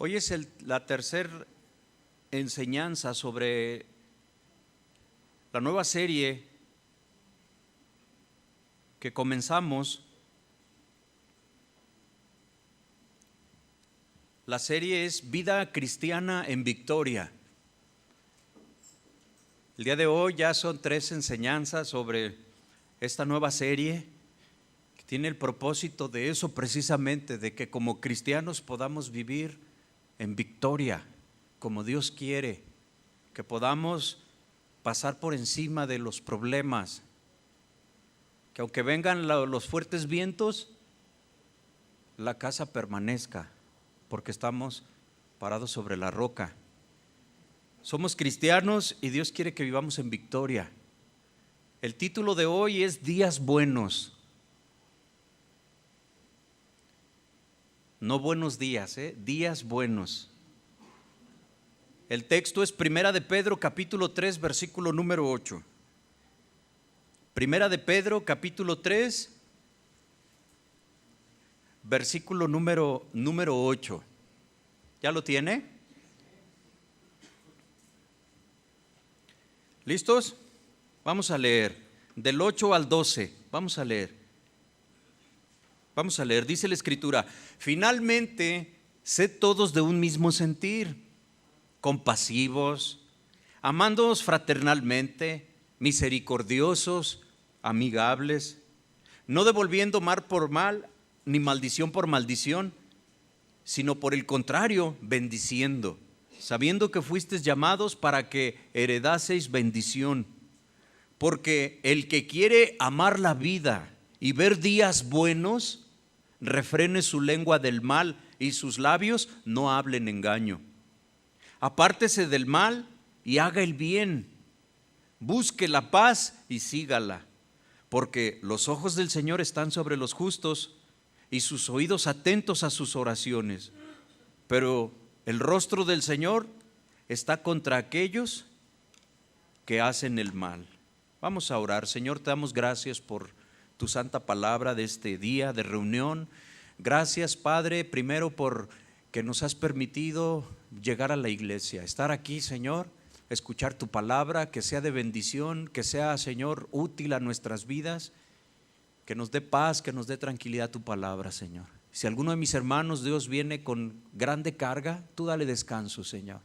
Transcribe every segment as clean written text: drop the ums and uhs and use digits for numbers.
Hoy es la tercera enseñanza sobre la nueva serie que comenzamos. La serie es Vida Cristiana en Victoria. El día de hoy ya son 3 enseñanzas sobre esta nueva serie que tiene el propósito de eso precisamente, de que como cristianos podamos vivir en victoria, como Dios quiere, que podamos pasar por encima de los problemas, que aunque vengan los fuertes vientos, la casa permanezca, porque estamos parados sobre la roca. Somos cristianos y Dios quiere que vivamos en victoria. El título de hoy es Días Buenos. No buenos días, días buenos. El texto es Primera de Pedro, capítulo 3, versículo número 8. Primera de Pedro, capítulo 3, versículo número 8. ¿Ya lo tiene? ¿Listos? Vamos a leer del 8 al 12. Vamos a leer, dice la Escritura: finalmente, sed todos de un mismo sentir, compasivos, amándoos fraternalmente, misericordiosos, amigables, no devolviendo mal por mal, ni maldición por maldición, sino por el contrario, bendiciendo, sabiendo que fuisteis llamados para que heredaseis bendición. Porque el que quiere amar la vida y ver días buenos, refrene su lengua del mal y sus labios no hablen engaño. Apártese del mal y haga el bien, busque la paz y sígala, porque los ojos del Señor están sobre los justos y sus oídos atentos a sus oraciones, pero el rostro del Señor está contra aquellos que hacen el mal. Vamos a orar. Señor, te damos gracias por tu santa palabra de este día de reunión. Gracias, Padre, primero por que nos has permitido llegar a la iglesia, estar aquí, Señor, escuchar tu palabra, que sea de bendición, que sea, Señor, útil a nuestras vidas, que nos dé paz, que nos dé tranquilidad tu palabra, Señor. Si alguno de mis hermanos, Dios, viene con grande carga, tú dale descanso, Señor.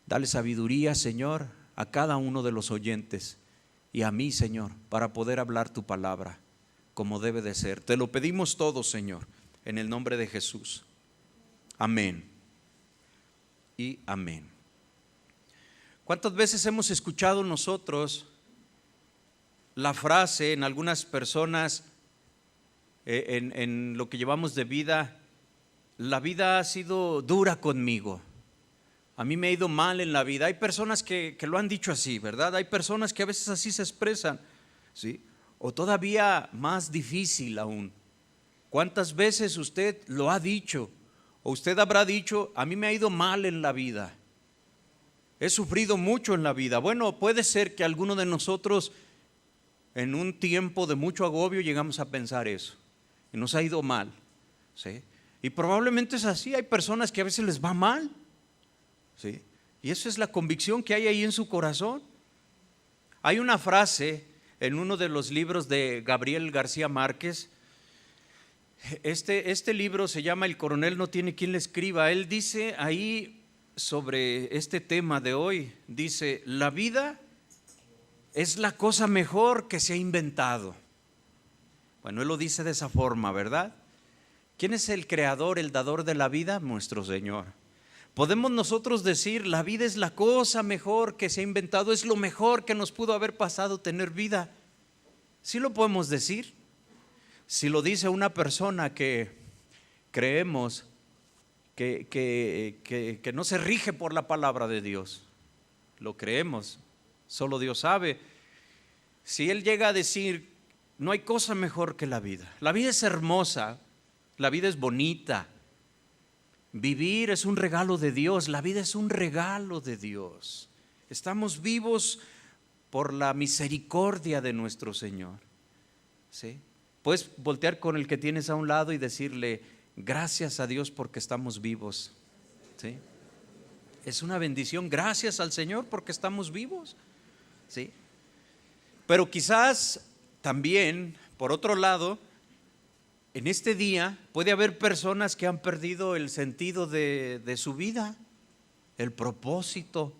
Dale sabiduría, Señor, a cada uno de los oyentes y a mí, Señor, para poder hablar tu palabra como debe de ser. Te lo pedimos todo, Señor, en el nombre de Jesús. Amén y amén. ¿Cuántas veces hemos escuchado nosotros la frase en algunas personas en lo que llevamos de vida: la vida ha sido dura conmigo, a mí me ha ido mal en la vida? Hay personas que lo han dicho así, ¿verdad? Hay personas que a veces así se expresan, ¿sí? O todavía más difícil aún, ¿cuántas veces usted lo ha dicho? O usted habrá dicho: a mí me ha ido mal en la vida, he sufrido mucho en la vida. Bueno, puede ser que alguno de nosotros en un tiempo de mucho agobio llegamos a pensar eso, y nos ha ido mal, ¿sí? Y probablemente es así. Hay personas que a veces les va mal, ¿sí? Y esa es la convicción que hay ahí en su corazón. Hay una frase en uno de los libros de Gabriel García Márquez. Este libro se llama El coronel no tiene quien le escriba. Él dice ahí sobre este tema de hoy, dice: la vida es la cosa mejor que se ha inventado. Bueno, él lo dice de esa forma, ¿verdad? ¿Quién es el creador, el dador de la vida? Nuestro Señor. ¿Podemos nosotros decir: la vida es la cosa mejor que se ha inventado, es lo mejor que nos pudo haber pasado tener vida? ¿Sí lo podemos decir? Si lo dice una persona que creemos que no se rige por la palabra de Dios, lo creemos, solo Dios sabe. Si él llega a decir: no hay cosa mejor que la vida es hermosa, la vida es bonita, vivir es un regalo de Dios, la vida es un regalo de Dios, estamos vivos por la misericordia de nuestro Señor, ¿sí? Puedes voltear con el que tienes a un lado y decirle: gracias a Dios porque estamos vivos. ¿sí? Es una bendición, gracias al Señor porque estamos vivos, ¿sí? Pero quizás también, por otro lado, en este día puede haber personas que han perdido el sentido de su vida, el propósito,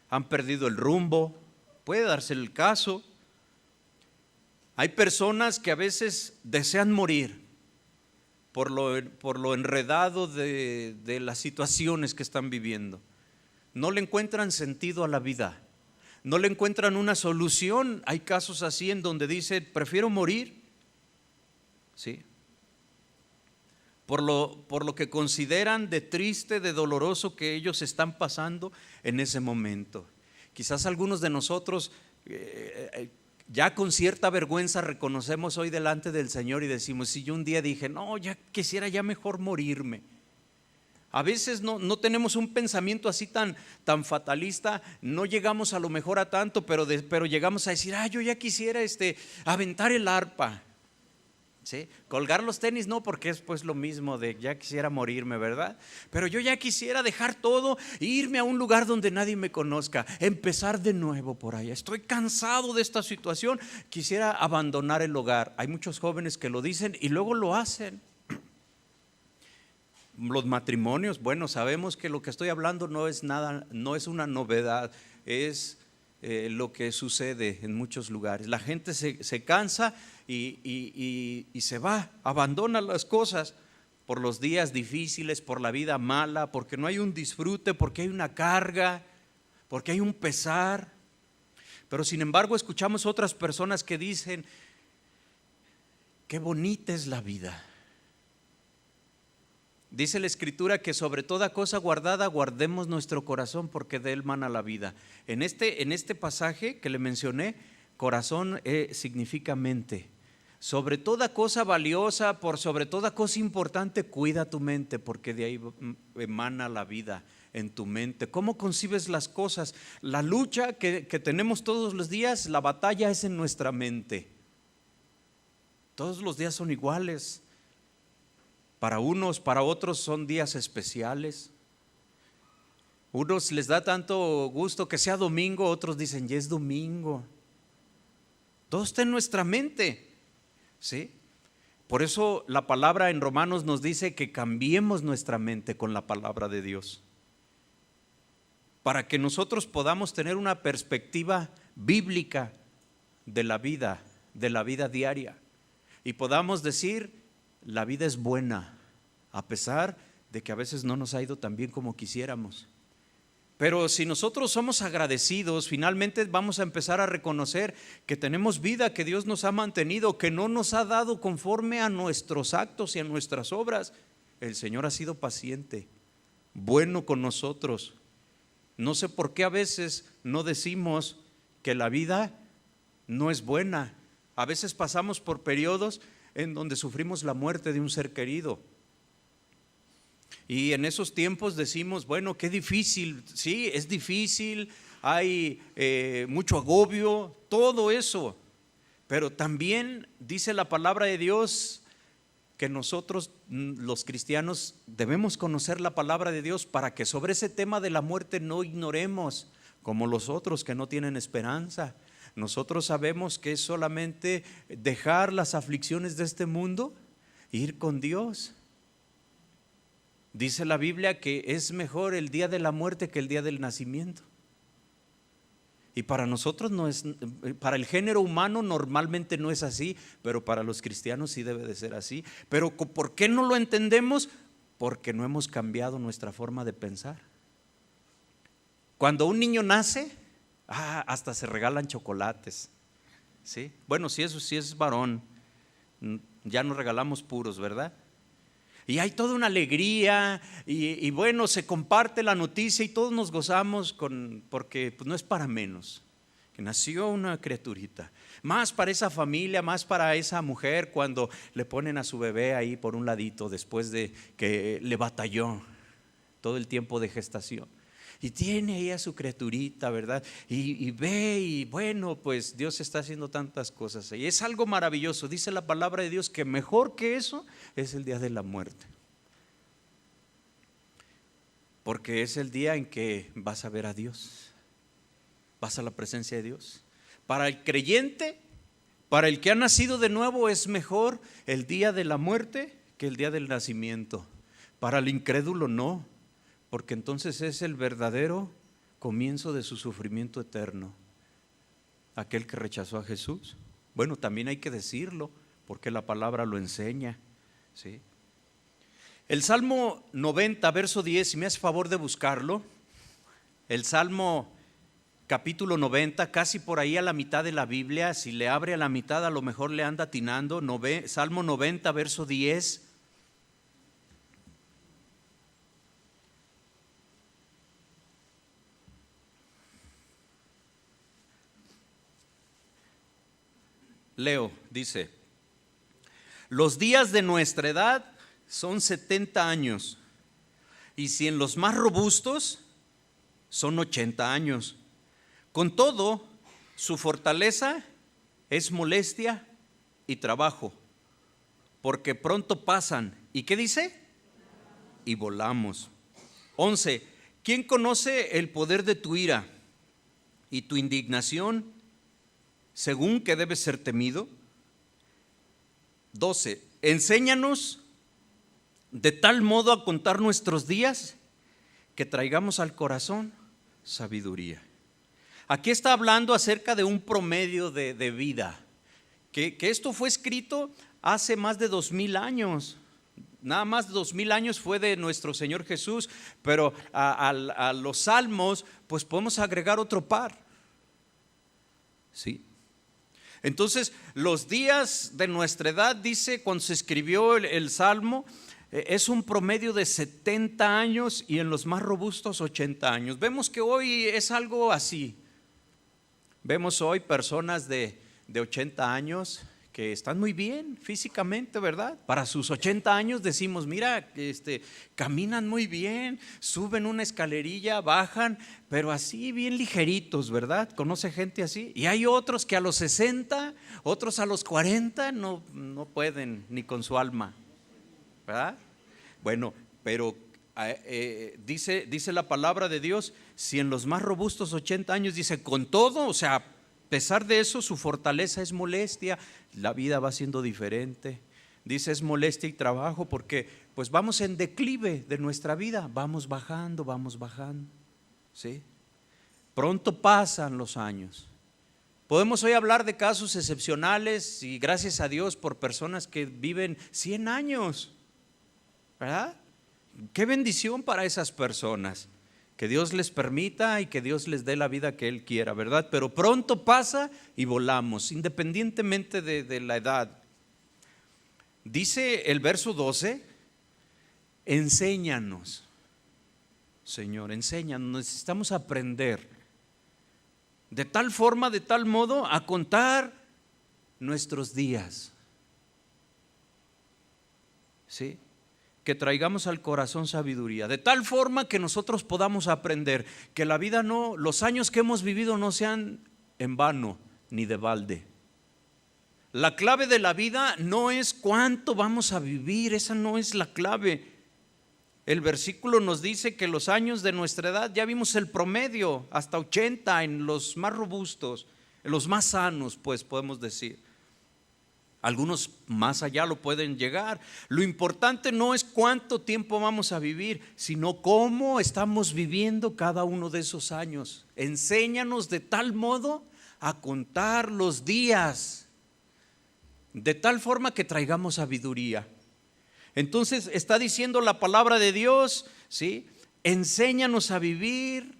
han perdido el rumbo, puede darse el caso. Hay personas que a veces desean morir por lo enredado de las situaciones que están viviendo. No le encuentran sentido a la vida, no le encuentran una solución. Hay casos así en donde dice, prefiero morir, ¿sí? Por lo que consideran de triste, de doloroso que ellos están pasando en ese momento. Quizás algunos de nosotros ya con cierta vergüenza reconocemos hoy delante del Señor y decimos, si yo un día dije, no, ya quisiera ya mejor morirme. A veces no tenemos un pensamiento así tan fatalista, no llegamos a lo mejor a tanto, pero llegamos a decir, yo ya quisiera aventar el arpa, ¿sí? Colgar los tenis no, porque es pues lo mismo de ya quisiera morirme, ¿verdad? Pero yo ya quisiera dejar todo e irme a un lugar donde nadie me conozca, empezar de nuevo por allá. Estoy cansado de esta situación, quisiera abandonar el hogar. Hay muchos jóvenes que lo dicen y luego lo hacen. Los matrimonios, bueno, sabemos que lo que estoy hablando no es nada, no es una novedad, es lo que sucede en muchos lugares. La gente se cansa y se va, abandona las cosas por los días difíciles, por la vida mala, porque no hay un disfrute, porque hay una carga, porque hay un pesar. Pero sin embargo escuchamos otras personas que dicen, qué bonita es la vida. Dice la Escritura que sobre toda cosa guardada guardemos nuestro corazón porque de él mana la vida. En este pasaje que le mencioné, corazón significa mente. Sobre toda cosa valiosa, por sobre toda cosa importante, cuida tu mente porque de ahí emana la vida en tu mente. ¿Cómo concibes las cosas? La lucha que tenemos todos los días, la batalla es en nuestra mente. Todos los días son iguales. Para unos, para otros son días especiales. Unos les da tanto gusto que sea domingo, otros dicen, ya es domingo. Todo está en nuestra mente, ¿sí? Por eso la palabra en Romanos nos dice que cambiemos nuestra mente con la palabra de Dios, para que nosotros podamos tener una perspectiva bíblica de la vida diaria y podamos decir, la vida es buena, a pesar de que a veces no nos ha ido tan bien como quisiéramos. Pero si nosotros somos agradecidos, finalmente vamos a empezar a reconocer que tenemos vida, que Dios nos ha mantenido, que no nos ha dado conforme a nuestros actos y a nuestras obras. El Señor ha sido paciente, bueno con nosotros. No sé por qué a veces no decimos que la vida no es buena. A veces pasamos por periodos en donde sufrimos la muerte de un ser querido. Y en esos tiempos decimos, bueno, qué difícil, sí, es difícil, hay mucho agobio, todo eso. Pero también dice la palabra de Dios que nosotros, los cristianos, debemos conocer la palabra de Dios para que sobre ese tema de la muerte no ignoremos, como los otros que no tienen esperanza. Nosotros sabemos que es solamente dejar las aflicciones de este mundo e ir con Dios. Dice la Biblia que es mejor el día de la muerte que el día del nacimiento. Y para nosotros no es, para el género humano normalmente no es así, pero para los cristianos sí debe de ser así. Pero ¿por qué no lo entendemos? Porque no hemos cambiado nuestra forma de pensar. Cuando un niño nace, hasta se regalan chocolates, ¿sí? Bueno, si es varón, ya nos regalamos puros, ¿verdad? Y hay toda una alegría y bueno, se comparte la noticia y todos nos gozamos porque pues, no es para menos, que nació una criaturita. Más para esa familia, más para esa mujer cuando le ponen a su bebé ahí por un ladito después de que le batalló todo el tiempo de gestación. Y tiene ahí a su criaturita, ¿verdad? Y ve y bueno, pues Dios está haciendo tantas cosas. Y es algo maravilloso. Dice la palabra de Dios que mejor que eso es el día de la muerte. porque es el día en que vas a ver a Dios, vas a la presencia de Dios. Para el creyente, para el que ha nacido de nuevo, es mejor el día de la muerte que el día del nacimiento. Para el incrédulo no, porque entonces es el verdadero comienzo de su sufrimiento eterno. Aquel que rechazó a Jesús, bueno, también hay que decirlo, porque la palabra lo enseña, ¿sí? El Salmo 90, verso 10, si me hace favor de buscarlo, el Salmo capítulo 90, casi por ahí a la mitad de la Biblia, si le abre a la mitad a lo mejor le anda atinando. Salmo 90, verso 10. Leo, dice: los días de nuestra edad son 70 años, y si en los más robustos son 80 años. Con todo, su fortaleza es molestia y trabajo, porque pronto pasan. ¿Y qué dice? Y volamos. 11. ¿Quién conoce el poder de tu ira y tu indignación, según que debe ser temido? 12. Enséñanos de tal modo a contar nuestros días que traigamos al corazón sabiduría. Aquí está hablando acerca de un promedio de vida, que esto fue escrito hace más de 2000 años. Nada más 2000 años fue de nuestro Señor Jesús, pero a los salmos pues podemos agregar otro par, ¿sí? Entonces, los días de nuestra edad, dice, cuando se escribió el Salmo, es un promedio de 70 años y en los más robustos 80 años. Vemos que hoy es algo así. Vemos hoy personas de 80 años que están muy bien físicamente, ¿verdad? Para sus 80 años decimos, mira, caminan muy bien, suben una escalerilla, bajan, pero así bien ligeritos, ¿verdad? ¿Conoce gente así? Y hay otros que a los 60, otros a los 40 no pueden ni con su alma, ¿verdad? Bueno, pero dice la palabra de Dios, si en los más robustos 80 años, dice, con todo, o sea, a pesar de eso, su fortaleza es molestia, la vida va siendo diferente. Dice, es molestia y trabajo porque pues vamos en declive de nuestra vida, vamos bajando, ¿sí? Pronto pasan los años. Podemos hoy hablar de casos excepcionales y gracias a Dios por personas que viven 100 años, ¿verdad? Qué bendición para esas personas. Que Dios les permita y que Dios les dé la vida que Él quiera, ¿verdad? Pero pronto pasa y volamos, independientemente de la edad. Dice el verso 12, enséñanos, Señor, enséñanos, necesitamos aprender de tal forma, de tal modo, a contar nuestros días, ¿sí? Que traigamos al corazón sabiduría, de tal forma que nosotros podamos aprender que la vida no, los años que hemos vivido no sean en vano ni de balde. La clave de la vida no es cuánto vamos a vivir, esa no es la clave. El versículo nos dice que los años de nuestra edad, ya vimos el promedio, hasta 80 en los más robustos, en los más sanos, pues podemos decir. Algunos más allá lo pueden llegar. Lo importante no es cuánto tiempo vamos a vivir, sino cómo estamos viviendo cada uno de esos años. Enséñanos de tal modo a contar los días, de tal forma que traigamos sabiduría. Entonces está diciendo la palabra de Dios, ¿sí? Enséñanos a vivir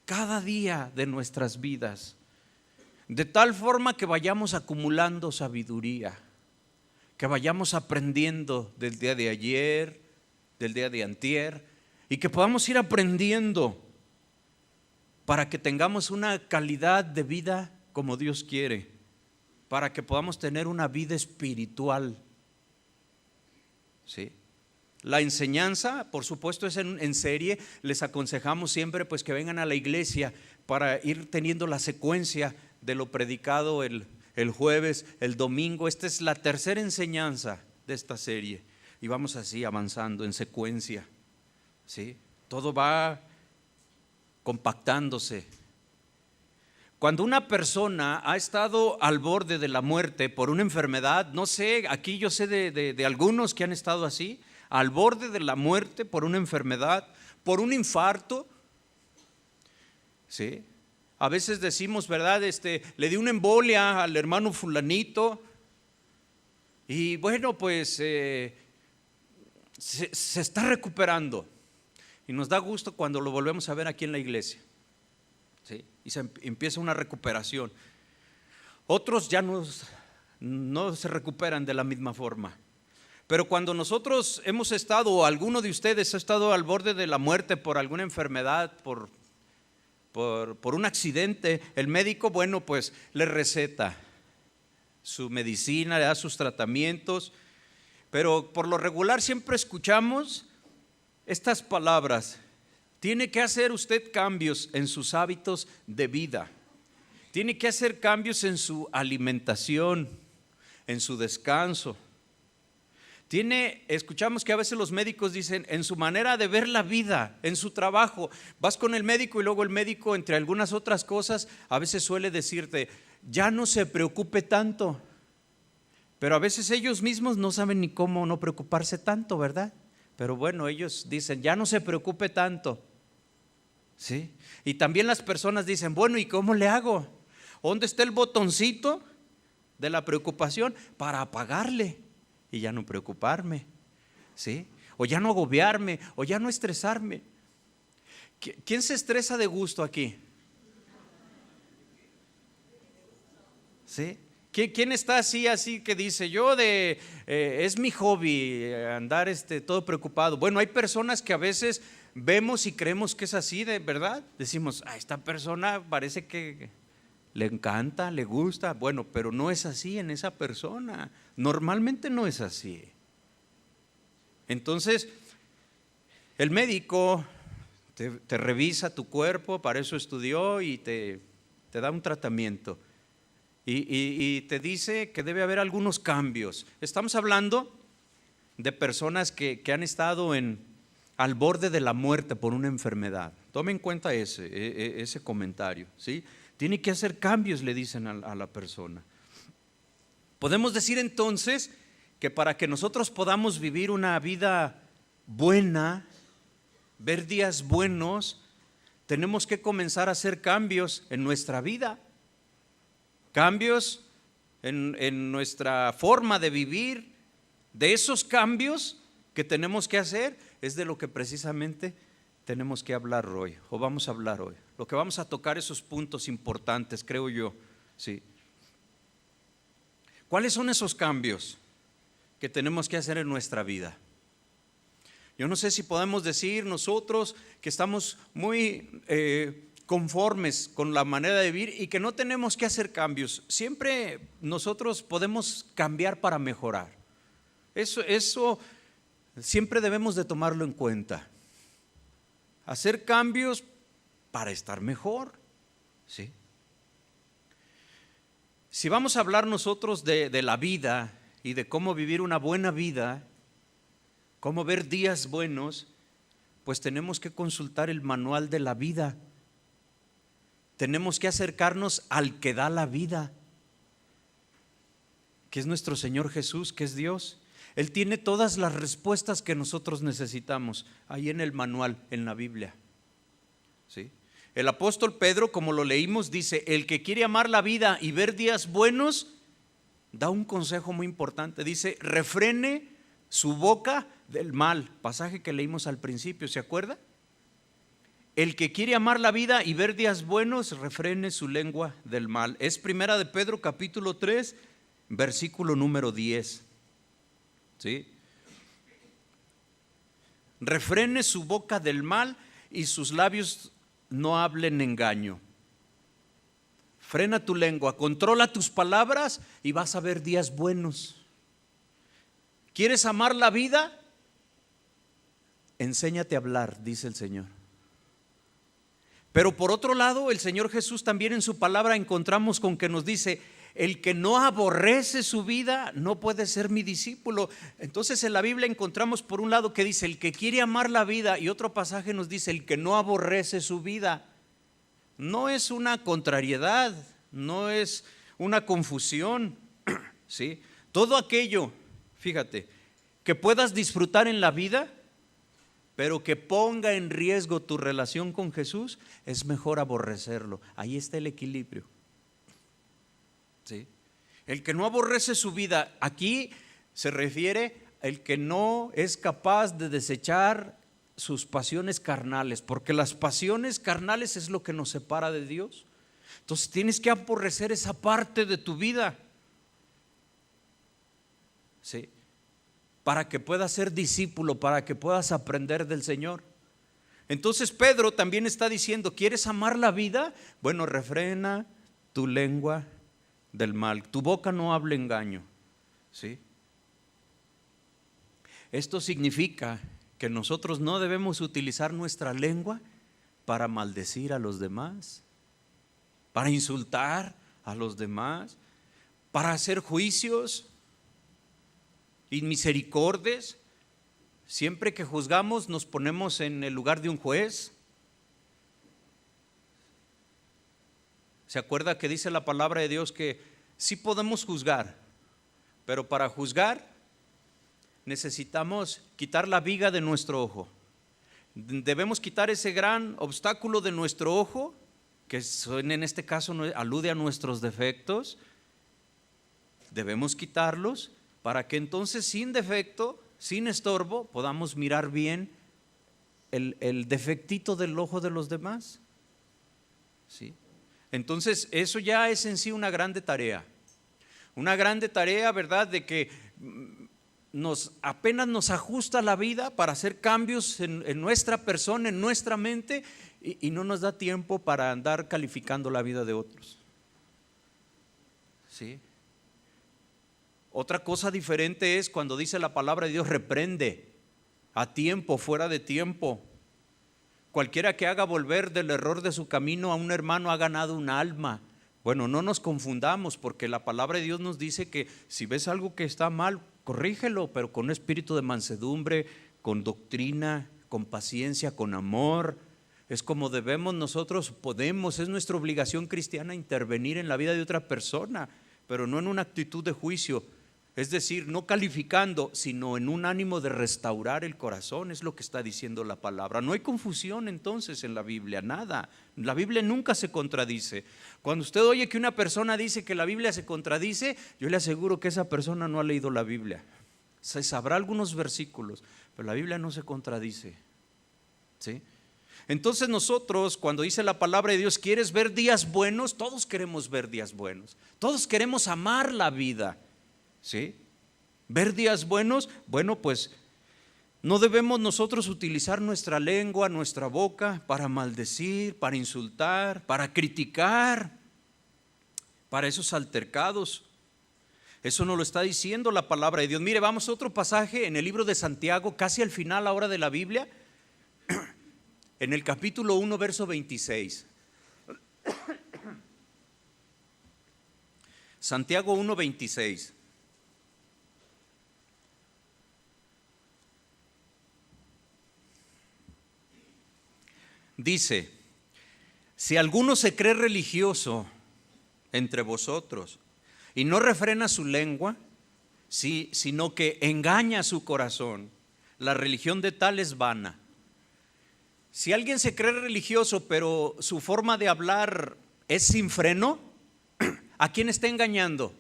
cada día de nuestras vidas, de tal forma que vayamos acumulando sabiduría, que vayamos aprendiendo del día de ayer, del día de antier, y que podamos ir aprendiendo para que tengamos una calidad de vida como Dios quiere, para que podamos tener una vida espiritual, ¿sí? La enseñanza, por supuesto, es en serie. Les aconsejamos siempre pues que vengan a la iglesia para ir teniendo la secuencia de lo predicado el jueves, el domingo. Esta es la tercera enseñanza de esta serie y vamos así avanzando en secuencia, ¿sí? todo va compactándose. Cuando una persona ha estado al borde de la muerte por una enfermedad, no sé, aquí yo sé de algunos que han estado así, al borde de la muerte por una enfermedad, por un infarto, ¿sí? A veces decimos, ¿verdad? Le di una embolia al hermano fulanito y bueno, pues se está recuperando y nos da gusto cuando lo volvemos a ver aquí en la iglesia. ¿Sí? Y empieza una recuperación. Otros ya no se recuperan de la misma forma. Pero cuando nosotros hemos estado, o alguno de ustedes ha estado al borde de la muerte por alguna enfermedad, por un accidente, el médico, bueno, pues le receta su medicina, le da sus tratamientos, pero por lo regular siempre escuchamos estas palabras: tiene que hacer usted cambios en sus hábitos de vida, tiene que hacer cambios en su alimentación, en su descanso. Escuchamos que a veces los médicos dicen en su manera de ver la vida, en su trabajo. Vas con el médico y luego el médico, entre algunas otras cosas, a veces suele decirte, ya no se preocupe tanto. Pero a veces ellos mismos no saben ni cómo no preocuparse tanto, ¿verdad? Pero bueno, ellos dicen, ya no se preocupe tanto. ¿Sí? Y también las personas dicen, bueno, ¿y cómo le hago? ¿Dónde está el botoncito de la preocupación para apagarle y ya no preocuparme? ¿Sí? O ya no agobiarme, o ya no estresarme. ¿Quién se estresa de gusto aquí? ¿Sí? ¿Quién está así que dice, es mi hobby andar todo preocupado? Bueno, hay personas que a veces vemos y creemos que es así, de verdad. Decimos, esta persona parece que le encanta, le gusta. Bueno, pero no es así en esa persona. Normalmente no es así. Entonces, el médico te revisa tu cuerpo, para eso estudió y te da un tratamiento. Y te dice que debe haber algunos cambios. Estamos hablando de personas que han estado al borde de la muerte por una enfermedad. Tome en cuenta ese comentario, ¿sí? Tiene que hacer cambios, le dicen a la persona. Podemos decir entonces que para que nosotros podamos vivir una vida buena, ver días buenos, tenemos que comenzar a hacer cambios en nuestra vida. Cambios en nuestra forma de vivir. De esos cambios que tenemos que hacer es de lo que precisamente tenemos que hablar hoy, o vamos a hablar hoy. Lo que vamos a tocar, esos puntos importantes, creo yo, ¿sí? ¿Cuáles son esos cambios que tenemos que hacer en nuestra vida? Yo no sé si podemos decir nosotros que estamos muy conformes con la manera de vivir y que no tenemos que hacer cambios. Siempre nosotros podemos cambiar para mejorar. Eso siempre debemos de tomarlo en cuenta. Hacer cambios para estar mejor, ¿sí? Si vamos a hablar nosotros de la vida y de cómo vivir una buena vida, cómo ver días buenos, pues tenemos que consultar el manual de la vida. Tenemos que acercarnos al que da la vida, que es nuestro Señor Jesús, que es Dios. Él tiene todas las respuestas que nosotros necesitamos ahí en el manual, en la Biblia, ¿sí? El apóstol Pedro, como lo leímos, dice, el que quiere amar la vida y ver días buenos, da un consejo muy importante. Dice, refrene su boca del mal. Pasaje que leímos al principio, ¿se acuerda? El que quiere amar la vida y ver días buenos, refrene su lengua del mal. Es primera de Pedro, capítulo 3, versículo número 10. ¿Sí? Refrene su boca del mal y sus labios no hablen engaño. Frena tu lengua, controla tus palabras y vas a ver días buenos. ¿Quieres amar la vida? Enséñate a hablar, dice el Señor. Pero por otro lado, el Señor Jesús también en su palabra encontramos con que nos dice, el que no aborrece su vida no puede ser mi discípulo. Entonces en la Biblia encontramos por un lado que dice el que quiere amar la vida, y otro pasaje nos dice el que no aborrece su vida. No es una contrariedad, no es una confusión, ¿sí? Todo aquello, fíjate, que puedas disfrutar en la vida, pero que ponga en riesgo tu relación con Jesús, es mejor aborrecerlo. Ahí está el equilibrio. ¿Sí? El que no aborrece su vida, aquí se refiere al que no es capaz de desechar sus pasiones carnales, porque las pasiones carnales es lo que nos separa de Dios. Entonces tienes que aborrecer esa parte de tu vida, ¿sí? Para que puedas ser discípulo, para que puedas aprender del Señor. Entonces Pedro también está diciendo, ¿quieres amar la vida? Bueno, refrena tu lengua del mal, tu boca no hable engaño, ¿sí? Esto significa que nosotros no debemos utilizar nuestra lengua para maldecir a los demás, para insultar a los demás, para hacer juicios y misericordias. Siempre que juzgamos nos ponemos en el lugar de un juez. ¿Se acuerda que dice la palabra de Dios que sí podemos juzgar, pero para juzgar necesitamos quitar la viga de nuestro ojo? Debemos quitar ese gran obstáculo de nuestro ojo, que en este caso alude a nuestros defectos. Debemos quitarlos para que entonces sin defecto, sin estorbo, podamos mirar bien el defectito del ojo de los demás, ¿sí? Entonces eso ya es en sí una grande tarea, ¿verdad? De que apenas nos ajusta la vida para hacer cambios en nuestra persona, en nuestra mente, y no nos da tiempo para andar calificando la vida de otros, ¿sí? Otra cosa diferente es cuando dice la palabra de Dios, reprende a tiempo, fuera de tiempo. Cualquiera que haga volver del error de su camino a un hermano ha ganado un alma. Bueno, no nos confundamos, porque la palabra de Dios nos dice que si ves algo que está mal, corrígelo, pero con un espíritu de mansedumbre, con doctrina, con paciencia, con amor. Es como debemos nosotros, es nuestra obligación cristiana intervenir en la vida de otra persona, pero no en una actitud de juicio. Es decir, no calificando, sino en un ánimo de restaurar el corazón, es lo que está diciendo la palabra. No hay confusión entonces en la Biblia, nada. La Biblia nunca se contradice. Cuando usted oye que una persona dice que la Biblia se contradice, yo le aseguro que esa persona no ha leído la Biblia. Se sabrá algunos versículos, pero la Biblia no se contradice, ¿sí? Entonces nosotros, cuando dice la palabra de Dios, ¿quieres ver días buenos? Todos queremos ver días buenos. Todos queremos amar la vida, ¿sí? Ver días buenos. Bueno, pues no debemos nosotros utilizar nuestra lengua, nuestra boca para maldecir, para insultar, para criticar, para esos altercados. Eso nos lo está diciendo la palabra de Dios. Mire, vamos a otro pasaje en el libro de Santiago, casi al final ahora de la Biblia, en el capítulo 1, verso 26. Santiago 1, 26. Dice, si alguno se cree religioso entre vosotros y no refrena su lengua, sino que engaña su corazón, la religión de tal es vana. Si alguien se cree religioso, pero su forma de hablar es sin freno, ¿a quién está engañando?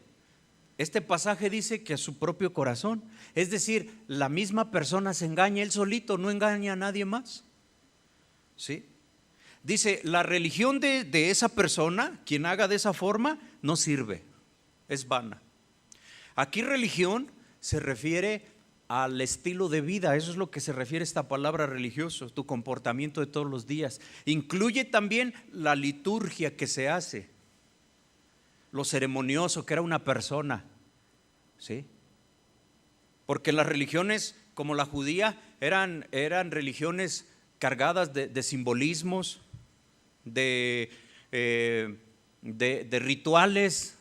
Este pasaje dice que a su propio corazón. Es decir, la misma persona se engaña él solito, no engaña a nadie más, ¿sí? Dice, la religión de esa persona, quien haga de esa forma, no sirve, es vana. Aquí religión se refiere al estilo de vida, eso es lo que se refiere esta palabra religioso, tu comportamiento de todos los días. Incluye también la liturgia que se hace, lo ceremonioso que era una persona, ¿sí? Porque las religiones como la judía eran religiones cargadas de simbolismos, de rituales,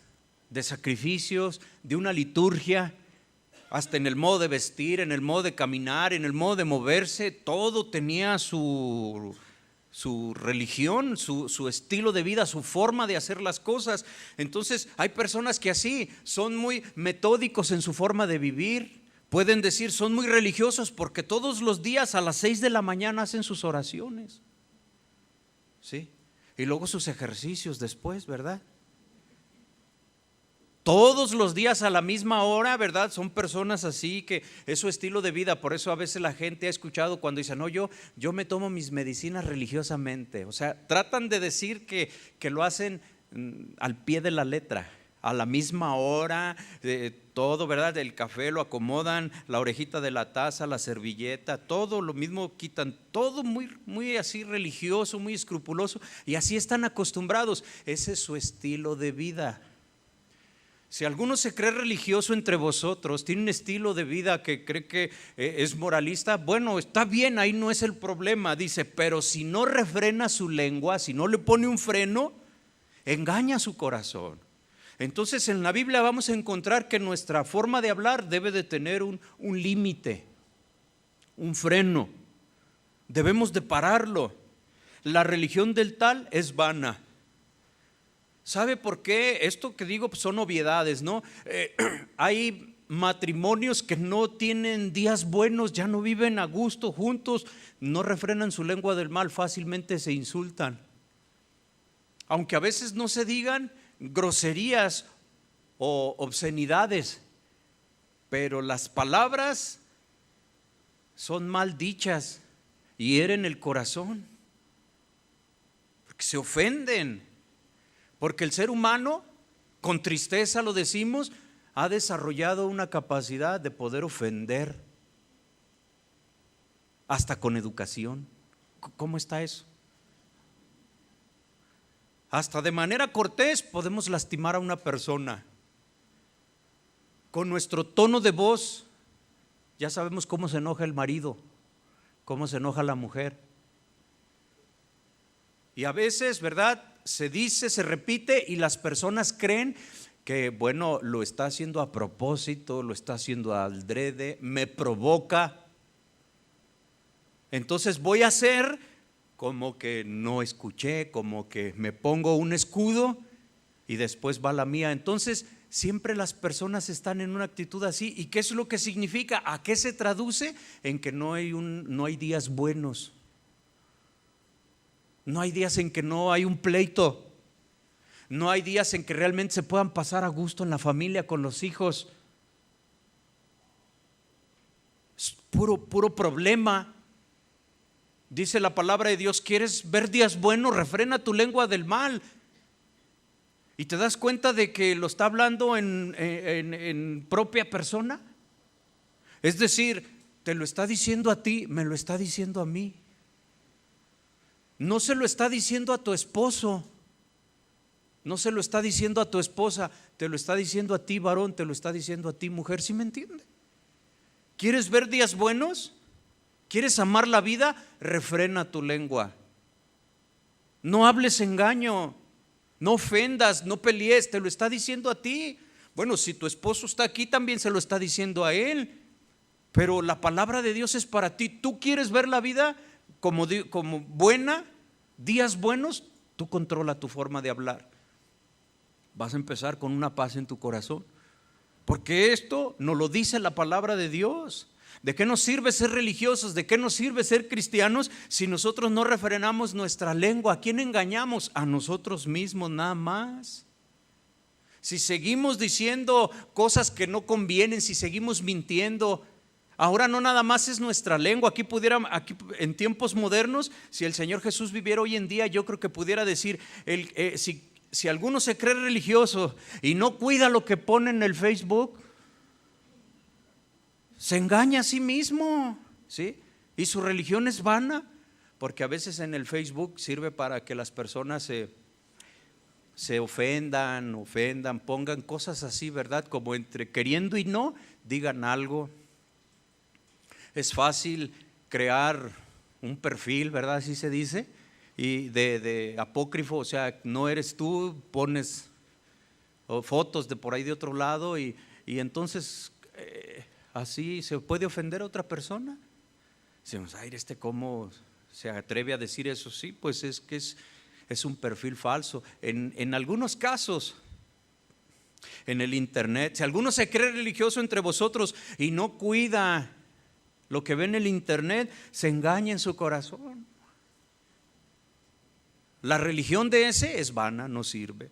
de sacrificios, de una liturgia, hasta en el modo de vestir, en el modo de caminar, en el modo de moverse, todo tenía su religión, su estilo de vida, su forma de hacer las cosas. Entonces hay personas que así son muy metódicos en su forma de vivir. Pueden decir, son muy religiosos porque todos los días a las 6 de la mañana hacen sus oraciones, ¿sí? Y luego sus ejercicios después, ¿verdad? Todos los días a la misma hora, ¿verdad? Son personas así que es su estilo de vida. Por eso a veces la gente ha escuchado cuando dice, no, yo me tomo mis medicinas religiosamente. O sea, tratan de decir que lo hacen al pie de la letra, a la misma hora, todo, ¿verdad? El café lo acomodan, la orejita de la taza, la servilleta, todo lo mismo quitan, todo muy, muy así religioso, muy escrupuloso, y así están acostumbrados. Ese es su estilo de vida. Si alguno se cree religioso entre vosotros, tiene un estilo de vida que cree que es moralista, bueno, está bien, ahí no es el problema. Dice, pero si no refrena su lengua, si no le pone un freno, engaña su corazón. Entonces en la Biblia vamos a encontrar que nuestra forma de hablar debe de tener un límite, un freno. Debemos de pararlo. La religión del tal es vana. ¿Sabe por qué? Esto que digo pues son obviedades, ¿no? Hay matrimonios que no tienen días buenos, ya no viven a gusto juntos, no refrenan su lengua del mal, fácilmente se insultan. Aunque a veces no se digan groserías o obscenidades, pero las palabras son mal dichas y hieren el corazón, porque se ofenden. Porque el ser humano, con tristeza lo decimos, ha desarrollado una capacidad de poder ofender, hasta con educación. ¿Cómo está eso? Hasta de manera cortés podemos lastimar a una persona. Con nuestro tono de voz, ya sabemos cómo se enoja el marido, cómo se enoja la mujer. Y a veces, ¿verdad? Se dice, se repite y las personas creen que, bueno, lo está haciendo a propósito, lo está haciendo adrede, me provoca. Entonces voy a hacer como que no escuché, como que me pongo un escudo y después va la mía. Entonces siempre las personas están en una actitud así. ¿Y qué es lo que significa? ¿A qué se traduce? En que no hay días buenos. No hay días en que no hay un pleito. No hay días en que realmente se puedan pasar a gusto en la familia, con los hijos. Es puro problema. Dice la palabra de Dios, ¿quieres ver días buenos? Refrena tu lengua del mal. Y te das cuenta de que lo está hablando en propia persona. Es decir, te lo está diciendo a ti, me lo está diciendo a mí. No se lo está diciendo a tu esposo, no se lo está diciendo a tu esposa, te lo está diciendo a ti, varón, te lo está diciendo a ti, mujer. ¿Sí me entiende? ¿Quieres ver días buenos? ¿Quieres amar la vida? Refrena tu lengua. No hables engaño, no ofendas, no pelees, te lo está diciendo a ti. Bueno, si tu esposo está aquí, también se lo está diciendo a él. Pero la palabra de Dios es para ti. ¿Tú quieres ver la vida como buena, días buenos? Tú controla tu forma de hablar. Vas a empezar con una paz en tu corazón, porque esto nos lo dice la palabra de Dios. ¿De qué nos sirve ser religiosos? ¿De qué nos sirve ser cristianos si nosotros no refrenamos nuestra lengua? ¿A quién engañamos? A nosotros mismos nada más. Si seguimos diciendo cosas que no convienen, si seguimos mintiendo, ahora no nada más es nuestra lengua. Aquí en tiempos modernos, si el Señor Jesús viviera hoy en día, yo creo que pudiera decir, si alguno se cree religioso y no cuida lo que pone en el Facebook, se engaña a sí mismo, ¿sí? Y su religión es vana, porque a veces en el Facebook sirve para que las personas se ofendan, pongan cosas así, ¿verdad? Como entre queriendo y no, digan algo. Es fácil crear un perfil, ¿verdad? Así se dice, y de apócrifo, o sea, no eres tú, pones o fotos de por ahí de otro lado y entonces así se puede ofender a otra persona. Decimos, ay, ¿cómo se atreve a decir eso? Sí, pues es que es un perfil falso. En algunos casos, en el internet, si alguno se cree religioso entre vosotros y no cuida lo que ve en el internet, se engaña en su corazón. La religión de ese es vana, no sirve.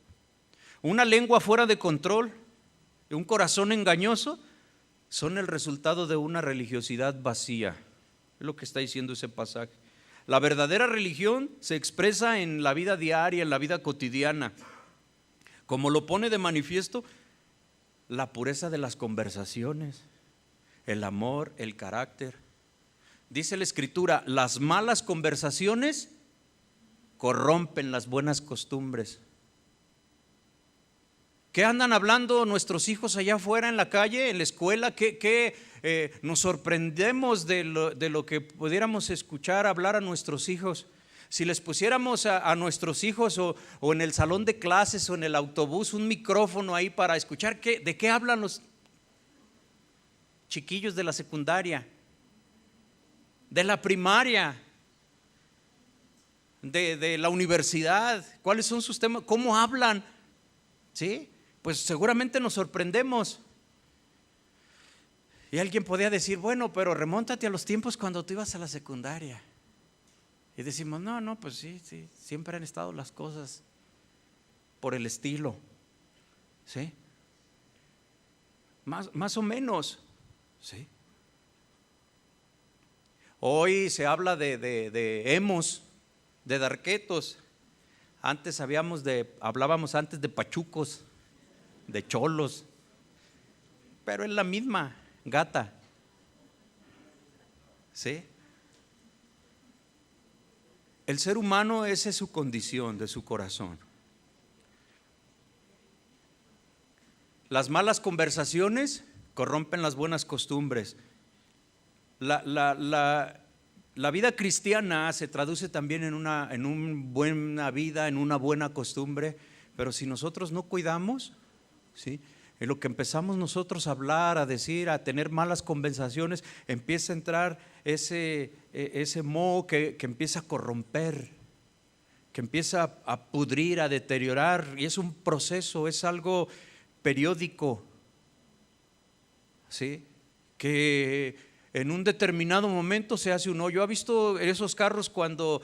Una lengua fuera de control y un corazón engañoso son el resultado de una religiosidad vacía. Es lo que está diciendo ese pasaje. La verdadera religión se expresa en la vida diaria, en la vida cotidiana. Como lo pone de manifiesto, la pureza de las conversaciones, el amor, el carácter. Dice la Escritura, las malas conversaciones corrompen las buenas costumbres. ¿Qué andan hablando nuestros hijos allá afuera en la calle, en la escuela? ¿Qué nos sorprendemos de lo que pudiéramos escuchar hablar a nuestros hijos? Si les pusiéramos a nuestros hijos o en el salón de clases o en el autobús un micrófono ahí para escuchar de qué hablan los chiquillos de la secundaria, de la primaria, de la universidad, ¿cuáles son sus temas? ¿Cómo hablan? ¿Sí? Pues seguramente nos sorprendemos. Y alguien podría decir, bueno, pero remóntate a los tiempos cuando tú ibas a la secundaria. Y decimos, no, pues sí, siempre han estado las cosas por el estilo. ¿Sí? Más o menos. ¿Sí? Hoy se habla de emos, de darquetos. Antes hablábamos antes de pachucos, de cholos, pero es la misma gata. ¿Sí? El ser humano, esa es su condición de su corazón. Las malas conversaciones corrompen las buenas costumbres. La vida cristiana se traduce también en una buena vida, en una buena costumbre, pero si nosotros no cuidamos, ¿sí? En lo que empezamos nosotros a hablar, a decir, a tener malas conversaciones, empieza a entrar ese moho que empieza a corromper, que empieza a pudrir, a deteriorar, y es un proceso, es algo periódico, ¿sí? Que en un determinado momento se hace un hoyo. ¿Ha visto esos carros cuando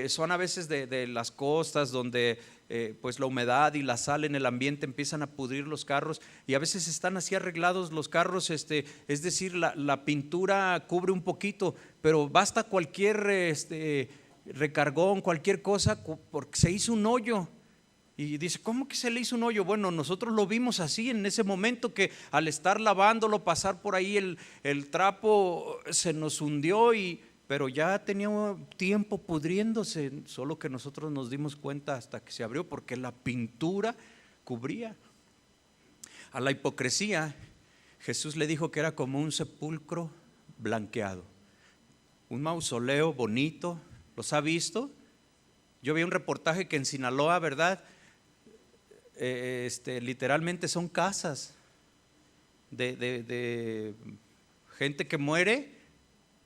son a veces de las costas donde pues la humedad y la sal en el ambiente empiezan a pudrir los carros y a veces están así arreglados los carros, es decir, la pintura cubre un poquito, pero basta cualquier recargón, cualquier cosa, porque se hizo un hoyo. Y dice, ¿cómo que se le hizo un hoyo? Bueno, nosotros lo vimos así en ese momento, que al estar lavándolo, pasar por ahí el trapo se nos hundió, pero ya tenía tiempo pudriéndose, solo que nosotros nos dimos cuenta hasta que se abrió, porque la pintura cubría. A la hipocresía, Jesús le dijo que era como un sepulcro blanqueado, un mausoleo bonito. ¿Los ha visto? Yo vi un reportaje que en Sinaloa, ¿verdad? Literalmente son casas de gente que muere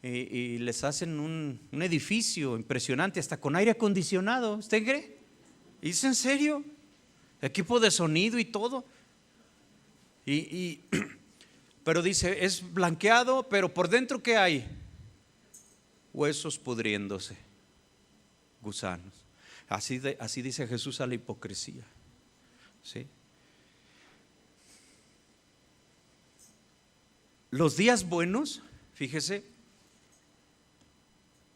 y les hacen un edificio impresionante, hasta con aire acondicionado. ¿Usted cree? ¿Es en serio? Equipo de sonido y todo. Pero dice, es blanqueado, pero por dentro ¿qué hay? Huesos pudriéndose, gusanos. Así dice Jesús a la hipocresía. ¿Sí? Los días buenos, fíjese,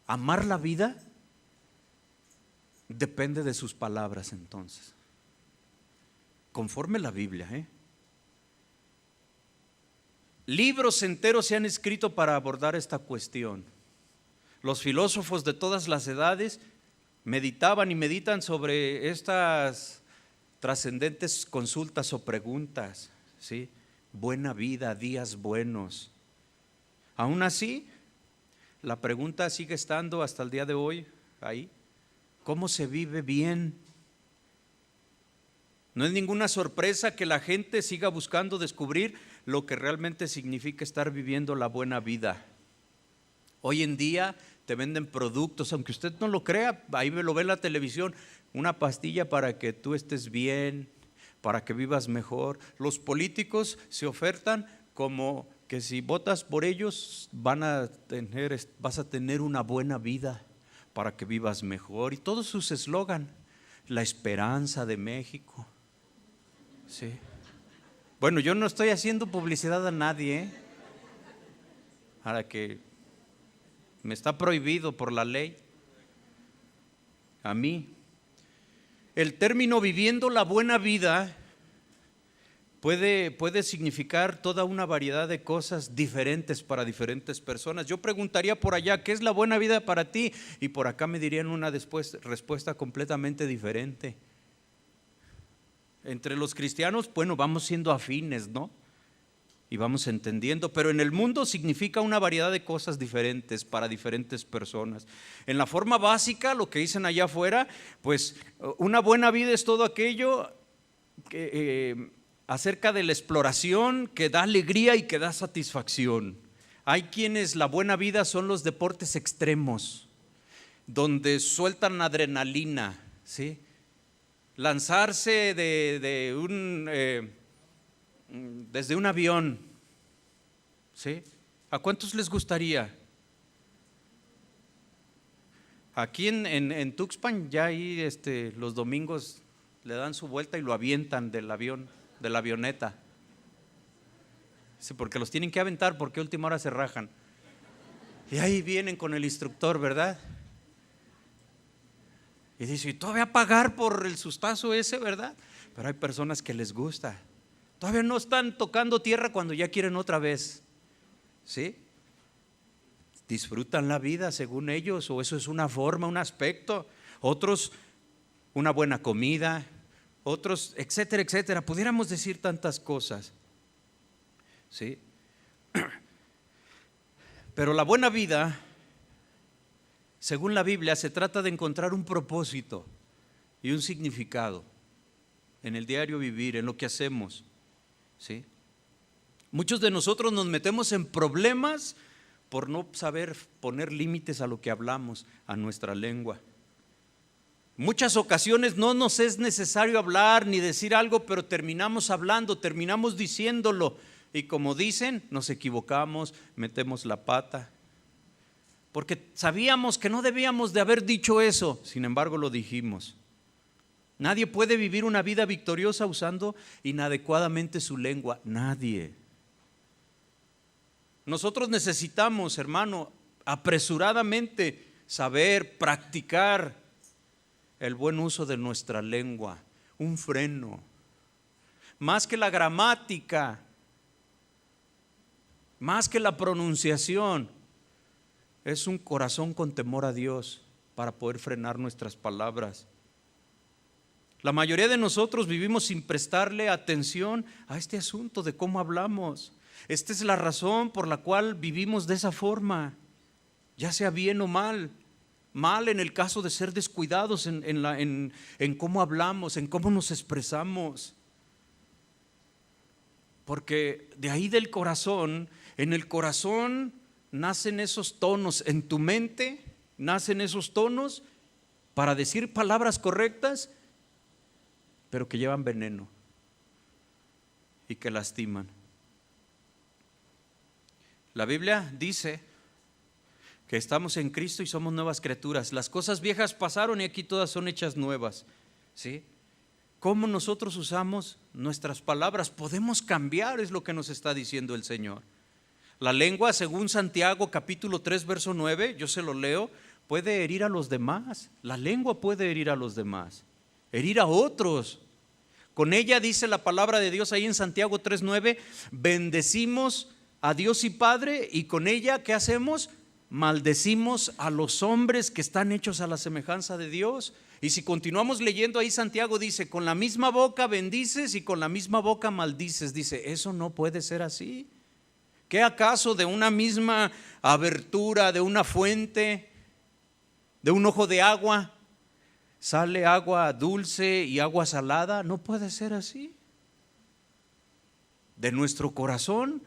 amar la vida depende de sus palabras entonces, conforme la Biblia. Libros enteros se han escrito para abordar esta cuestión. Los filósofos de todas las edades meditaban y meditan sobre estas trascendentes consultas o preguntas, ¿sí? Buena vida, días buenos. Aún así, la pregunta sigue estando hasta el día de hoy ahí. ¿Cómo se vive bien? No es ninguna sorpresa que la gente siga buscando descubrir lo que realmente significa estar viviendo la buena vida. Hoy en día te venden productos, aunque usted no lo crea, ahí lo ve en la televisión, una pastilla para que tú estés bien, para que vivas mejor. Los políticos se ofertan como que si votas por ellos vas a tener una buena vida para que vivas mejor. Y todos sus eslogan, la esperanza de México. Sí. Bueno, yo no estoy haciendo publicidad a nadie, para que me está prohibido por la ley. A mí. El término viviendo la buena vida puede significar toda una variedad de cosas diferentes para diferentes personas. Yo preguntaría por allá, ¿qué es la buena vida para ti? Y por acá me dirían una respuesta completamente diferente. Entre los cristianos, bueno, vamos siendo afines, ¿no? Y vamos entendiendo, pero en el mundo significa una variedad de cosas diferentes para diferentes personas. En la forma básica, lo que dicen allá afuera, pues una buena vida es todo aquello acerca de la exploración que da alegría y que da satisfacción. Hay quienes la buena vida son los deportes extremos, donde sueltan adrenalina, ¿sí? Lanzarse desde un avión, ¿sí? ¿A cuántos les gustaría? Aquí en Tuxpan ya ahí los domingos le dan su vuelta y lo avientan del avión, de la avioneta. Sí, porque los tienen que aventar porque a última hora se rajan. Y ahí vienen con el instructor, ¿verdad? Y dice, ¿y todavía pagar por el sustazo ese, verdad? Pero hay personas que les gusta. Todavía no están tocando tierra cuando ya quieren otra vez, ¿sí? Disfrutan la vida según ellos, o eso es una forma, un aspecto. Otros, una buena comida. Otros, etcétera, etcétera. Pudiéramos decir tantas cosas, ¿sí? Pero la buena vida, según la Biblia, se trata de encontrar un propósito y un significado en el diario vivir, en lo que hacemos, ¿sí? Muchos de nosotros nos metemos en problemas por no saber poner límites a lo que hablamos, a nuestra lengua. Muchas ocasiones no nos es necesario hablar ni decir algo, pero terminamos hablando, terminamos diciéndolo, y como dicen, nos equivocamos, metemos la pata, porque sabíamos que no debíamos de haber dicho eso, sin embargo lo dijimos. Nadie puede vivir una vida victoriosa usando inadecuadamente su lengua, nadie. Nosotros necesitamos, hermano, apresuradamente saber, practicar el buen uso de nuestra lengua, un freno. Más que la gramática, más que la pronunciación, es un corazón con temor a Dios para poder frenar nuestras palabras. La mayoría de nosotros vivimos sin prestarle atención a este asunto de cómo hablamos. Esta es la razón por la cual vivimos de esa forma, ya sea bien o mal. Mal en el caso de ser descuidados en cómo hablamos, en cómo nos expresamos. Porque de ahí del corazón, en el corazón nacen esos tonos, en tu mente nacen esos tonos para decir palabras correctas, pero que llevan veneno y que lastiman. La Biblia dice que estamos en Cristo y somos nuevas criaturas. Las cosas viejas pasaron y aquí todas son hechas nuevas, ¿sí? ¿Cómo nosotros usamos nuestras palabras? Podemos cambiar, es lo que nos está diciendo el Señor. La lengua, según Santiago capítulo 3 verso 9, yo se lo leo, puede herir a los demás. La lengua puede herir a los demás, herir a otros. Con ella dice la palabra de Dios ahí en Santiago 3:9, bendecimos a Dios y Padre, y con ella, ¿qué hacemos? Maldecimos a los hombres que están hechos a la semejanza de Dios. Y si continuamos leyendo ahí, Santiago dice, con la misma boca bendices y con la misma boca maldices. Dice, eso no puede ser así. ¿Qué acaso de una misma abertura, de una fuente, de un ojo de agua, sale agua dulce y agua salada. No puede ser así. De nuestro corazón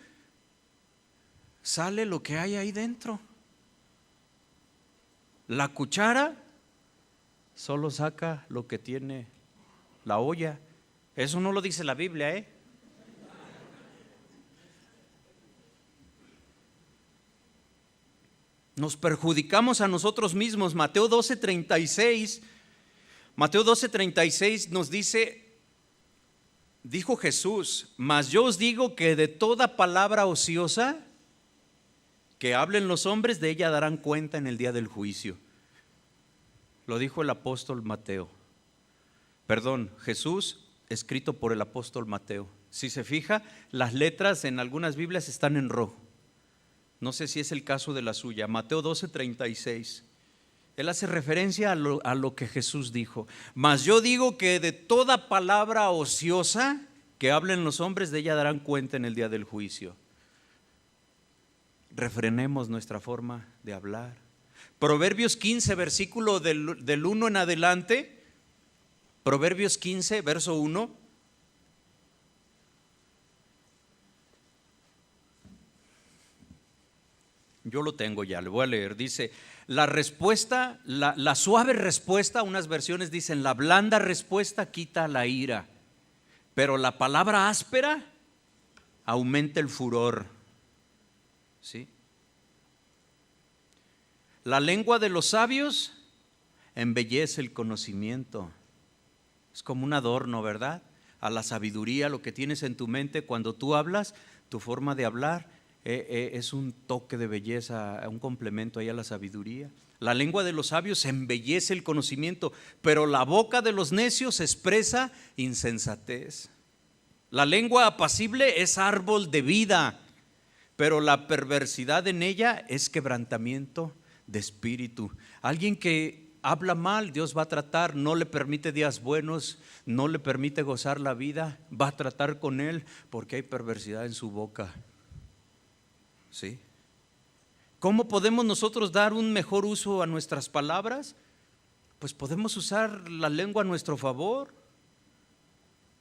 sale lo que hay ahí dentro. La cuchara solo saca lo que tiene la olla. Eso no lo dice la Biblia, ¿eh? Nos perjudicamos a nosotros mismos. Mateo 12:36 nos dice, dijo Jesús: mas yo os digo que de toda palabra ociosa que hablen los hombres, de ella darán cuenta en el día del juicio. Lo dijo el apóstol Mateo. Perdón, Jesús, escrito por el apóstol Mateo. Si se fija, las letras en algunas Biblias están en rojo. No sé si es el caso de la suya. Mateo 12:36. Él hace referencia a lo que Jesús dijo. Mas yo digo que de toda palabra ociosa que hablen los hombres, de ella darán cuenta en el día del juicio. Refrenemos nuestra forma de hablar. Proverbios 15, versículo del 1 en adelante. Proverbios 15, verso 1. Yo lo tengo ya, le voy a leer. Dice, la respuesta, la suave respuesta, unas versiones dicen, la blanda respuesta quita la ira, pero la palabra áspera aumenta el furor. ¿Sí? La lengua de los sabios embellece el conocimiento. Es como un adorno, ¿verdad? A la sabiduría, lo que tienes en tu mente cuando tú hablas, tu forma de hablar es un toque de belleza, un complemento ahí a la sabiduría. La lengua de los sabios embellece el conocimiento, pero la boca de los necios expresa insensatez. La lengua apacible es árbol de vida, pero la perversidad en ella es quebrantamiento de espíritu. Alguien que habla mal, Dios va a tratar, no le permite días buenos, no le permite gozar la vida, va a tratar con él porque hay perversidad en su boca. ¿Sí? ¿Cómo podemos nosotros dar un mejor uso a nuestras palabras? Pues podemos usar la lengua a nuestro favor.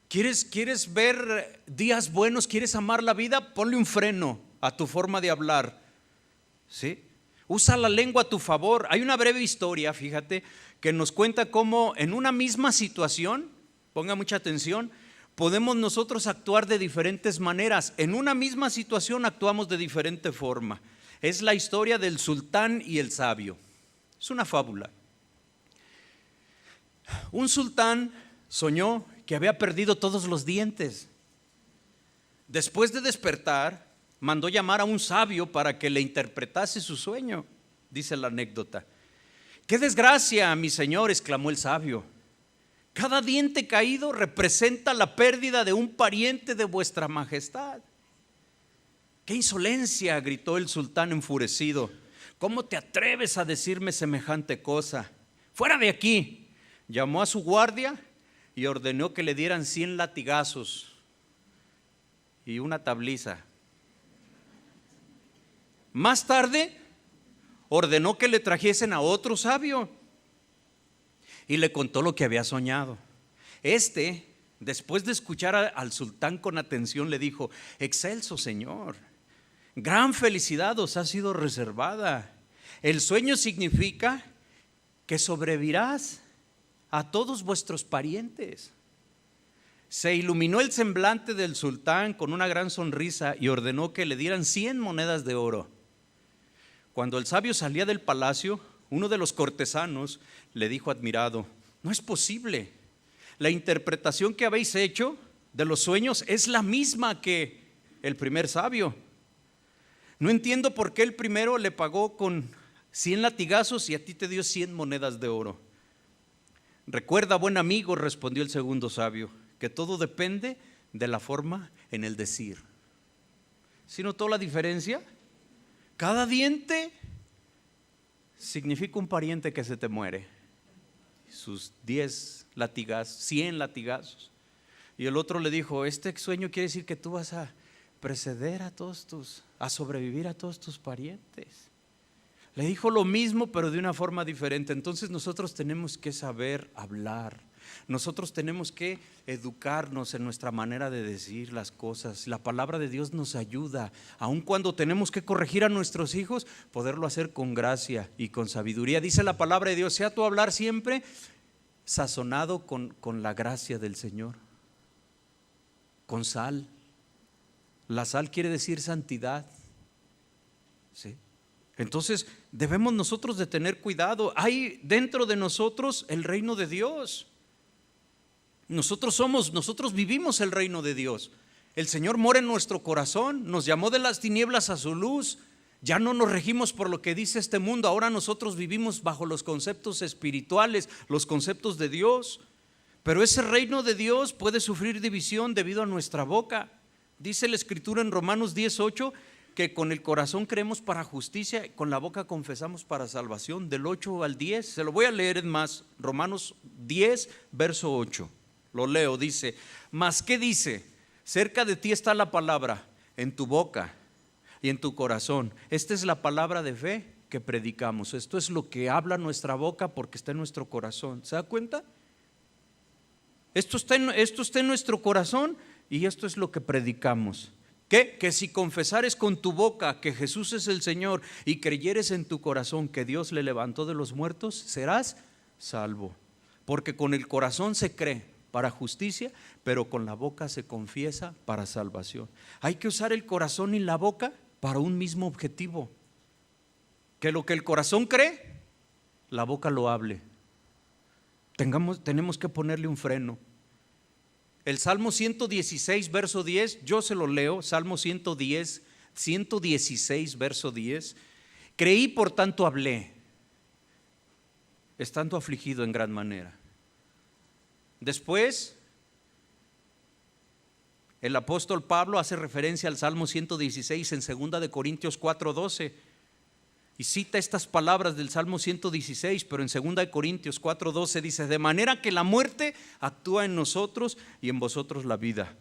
¿Quieres ver días buenos? ¿Quieres amar la vida? Ponle un freno a tu forma de hablar. ¿Sí? Usa la lengua a tu favor. Hay una breve historia, fíjate, que nos cuenta cómo en una misma situación, ponga mucha atención, podemos nosotros actuar de diferentes maneras. En una misma situación actuamos de diferente forma. Es la historia del sultán y el sabio. Es una fábula. Un sultán soñó que había perdido todos los dientes. Después de despertar, mandó llamar a un sabio para que le interpretase su sueño. Dice la anécdota. ¡Qué desgracia, mi señor!, exclamó el sabio. Cada diente caído representa la pérdida de un pariente de vuestra majestad. ¡Qué insolencia!, gritó el sultán enfurecido. ¿Cómo te atreves a decirme semejante cosa? ¡Fuera de aquí! Llamó a su guardia y ordenó que le dieran 100 latigazos y una tabliza. Más tarde ordenó que le trajesen a otro sabio y le contó lo que había soñado. Después de escuchar al sultán con atención, le dijo: excelso señor, gran felicidad os ha sido reservada. El sueño significa que sobrevivirás a todos vuestros parientes. Se iluminó el semblante del sultán con una gran sonrisa y ordenó que le dieran 100 monedas de oro. Cuando el sabio salía del palacio, uno de los cortesanos le dijo admirado: no es posible, la interpretación que habéis hecho de los sueños es la misma que el primer sabio. No entiendo por qué el primero le pagó con 100 latigazos y a ti te dio 100 monedas de oro. Recuerda, buen amigo, respondió el segundo sabio, que todo depende de la forma en el decir. ¿Sí notó la diferencia? Cada diente significa un pariente que se te muere. Sus 10 latigazos, 100 latigazos. Y el otro le dijo: este sueño quiere decir que tú vas a preceder a sobrevivir a todos tus parientes. Le dijo lo mismo, pero de una forma diferente. Entonces nosotros tenemos que saber hablar. Nosotros tenemos que educarnos en nuestra manera de decir las cosas. La palabra de Dios nos ayuda, aun cuando tenemos que corregir a nuestros hijos, poderlo hacer con gracia y con sabiduría. Dice la palabra de Dios: sea tu hablar siempre sazonado con la gracia del Señor, con sal. La sal quiere decir santidad, ¿sí? Entonces debemos nosotros de tener cuidado. Hay dentro de nosotros el reino de Dios. Nosotros vivimos el reino de Dios. El Señor mora en nuestro corazón, nos llamó de las tinieblas a su luz. Ya no nos regimos por lo que dice este mundo, ahora nosotros vivimos bajo los conceptos espirituales, los conceptos de Dios. Pero ese reino de Dios puede sufrir división debido a nuestra boca. Dice la Escritura en Romanos 10:8 que con el corazón creemos para justicia, con la boca confesamos para salvación. Del 8 al 10, se lo voy a leer en más. Romanos 10, verso 8. Lo leo, dice: mas ¿qué dice? Cerca de ti está la palabra, en tu boca y en tu corazón. Esta es la palabra de fe que predicamos. Esto es lo que habla nuestra boca porque está en nuestro corazón. ¿Se da cuenta? Esto está en nuestro corazón y esto es lo que predicamos. ¿Qué? Que si confesares con tu boca que Jesús es el Señor y creyeres en tu corazón que Dios le levantó de los muertos, serás salvo. Porque con el corazón se cree para justicia, pero con la boca se confiesa para salvación. Hay que usar el corazón y la boca para un mismo objetivo. Que lo que el corazón cree, la boca lo hable. Tenemos que ponerle un freno. El Salmo 116, verso 10, yo se lo leo. Salmo 116, verso 10. Creí, por tanto hablé, estando afligido en gran manera. Después, el apóstol Pablo hace referencia al Salmo 116 en 2 de Corintios 4:12 y cita estas palabras del Salmo 116, pero en 2 de Corintios 4:12 dice: de manera que la muerte actúa en nosotros y en vosotros la vida.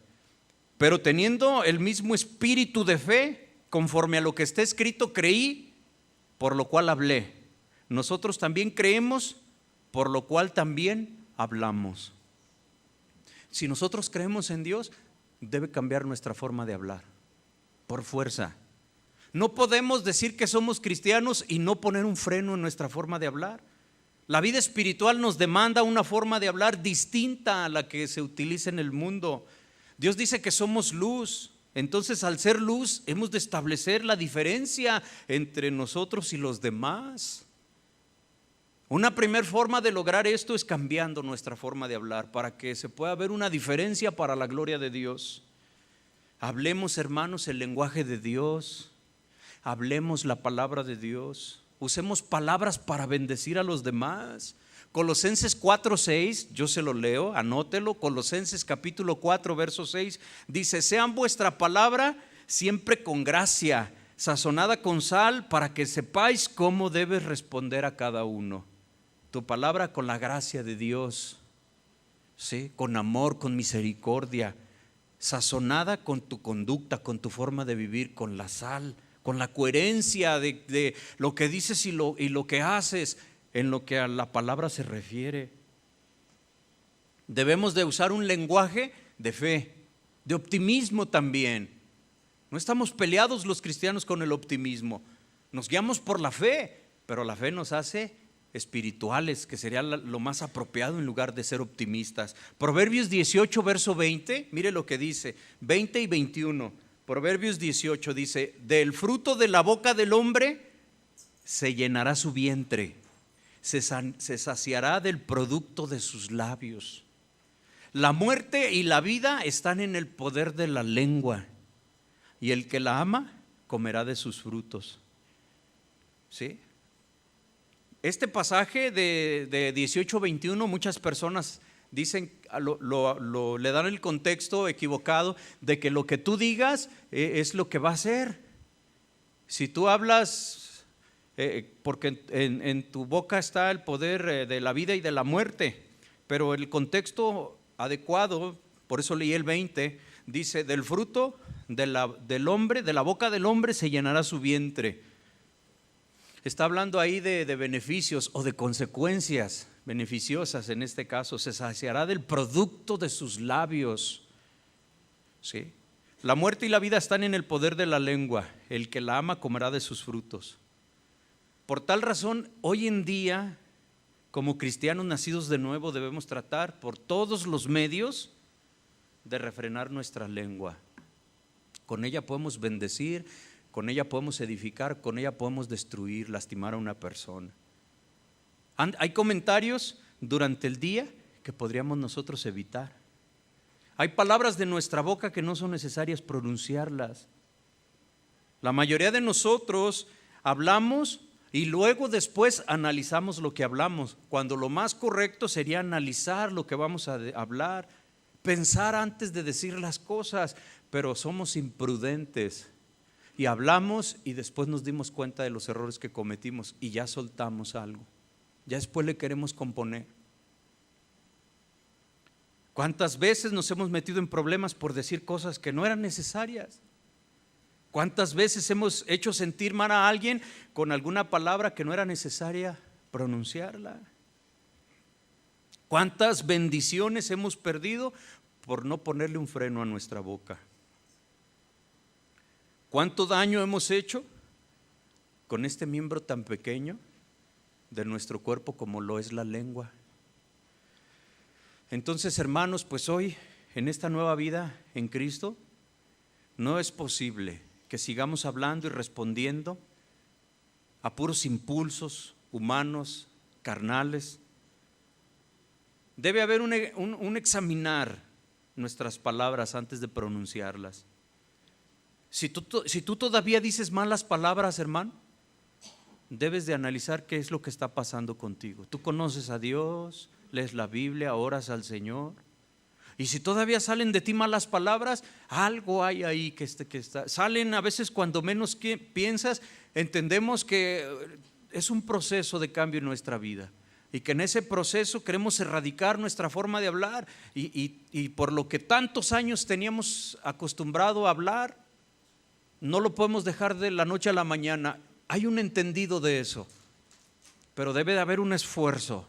Pero teniendo el mismo espíritu de fe, conforme a lo que está escrito, creí, por lo cual hablé. Nosotros también creemos, por lo cual también hablamos. Si nosotros creemos en Dios, debe cambiar nuestra forma de hablar, por fuerza. No podemos decir que somos cristianos y no poner un freno en nuestra forma de hablar. La vida espiritual nos demanda una forma de hablar distinta a la que se utiliza en el mundo. Dios dice que somos luz. Entonces, al ser luz, hemos de establecer la diferencia entre nosotros y los demás. Una primera forma de lograr esto es cambiando nuestra forma de hablar para que se pueda ver una diferencia para la gloria de Dios. Hablemos, hermanos, el lenguaje de Dios. Hablemos la palabra de Dios. Usemos palabras para bendecir a los demás. Colosenses 4:6, yo se lo leo, anótelo. Colosenses capítulo 4, verso 6 dice: sean vuestra palabra siempre con gracia, sazonada con sal, para que sepáis cómo debes responder a cada uno. Tu palabra con la gracia de Dios, ¿sí? Con amor, con misericordia, sazonada con tu conducta, con tu forma de vivir, con la sal, con la coherencia de lo que dices y lo que haces en lo que a la palabra se refiere. Debemos de usar un lenguaje de fe, de optimismo también. No estamos peleados los cristianos con el optimismo. Nos guiamos por la fe, pero la fe nos hace espirituales, que sería lo más apropiado en lugar de ser optimistas. Proverbios 18, verso 20, mire lo que dice, 20 y 21. Proverbios 18 dice: del fruto de la boca del hombre se llenará su vientre, se saciará del producto de sus labios. La muerte y la vida están en el poder de la lengua, y el que la ama comerá de sus frutos. ¿Sí? Este pasaje de 18-21, muchas personas dicen, le dan el contexto equivocado de que lo que tú digas es lo que va a ser. Si tú hablas, porque en tu boca está el poder de la vida y de la muerte, pero el contexto adecuado, por eso leí el 20, dice: del fruto del hombre, de la boca del hombre se llenará su vientre. Está hablando ahí de beneficios o de consecuencias beneficiosas en este caso. Se saciará del producto de sus labios. ¿Sí? La muerte y la vida están en el poder de la lengua. El que la ama comerá de sus frutos. Por tal razón, hoy en día, como cristianos nacidos de nuevo, debemos tratar por todos los medios de refrenar nuestra lengua. Con ella podemos bendecir, con ella podemos edificar, con ella podemos destruir, lastimar a una persona. Hay comentarios durante el día que podríamos nosotros evitar. Hay palabras de nuestra boca que no son necesarias pronunciarlas. La mayoría de nosotros hablamos y luego después analizamos lo que hablamos, cuando lo más correcto sería analizar lo que vamos a hablar, pensar antes de decir las cosas, pero somos imprudentes y hablamos y después nos dimos cuenta de los errores que cometimos y ya soltamos algo, ya después le queremos componer. ¿Cuántas veces nos hemos metido en problemas por decir cosas que no eran necesarias? ¿Cuántas veces hemos hecho sentir mal a alguien con alguna palabra que no era necesaria pronunciarla? ¿Cuántas bendiciones hemos perdido por no ponerle un freno a nuestra boca? ¿Cuánto daño hemos hecho con este miembro tan pequeño de nuestro cuerpo como lo es la lengua? Entonces, hermanos, pues hoy en esta nueva vida en Cristo no es posible que sigamos hablando y respondiendo a puros impulsos humanos, carnales. Debe haber un examinar nuestras palabras antes de pronunciarlas. Si tú todavía dices malas palabras, hermano, debes de analizar qué es lo que está pasando contigo. Tú conoces a Dios, lees la Biblia, oras al Señor. Y si todavía salen de ti malas palabras, algo hay ahí que está. Salen a veces cuando menos que piensas. Entendemos que es un proceso de cambio en nuestra vida y que en ese proceso queremos erradicar nuestra forma de hablar y por lo que tantos años teníamos acostumbrado a hablar, no lo podemos dejar de la noche a la mañana. Hay un entendido de eso, pero debe de haber un esfuerzo.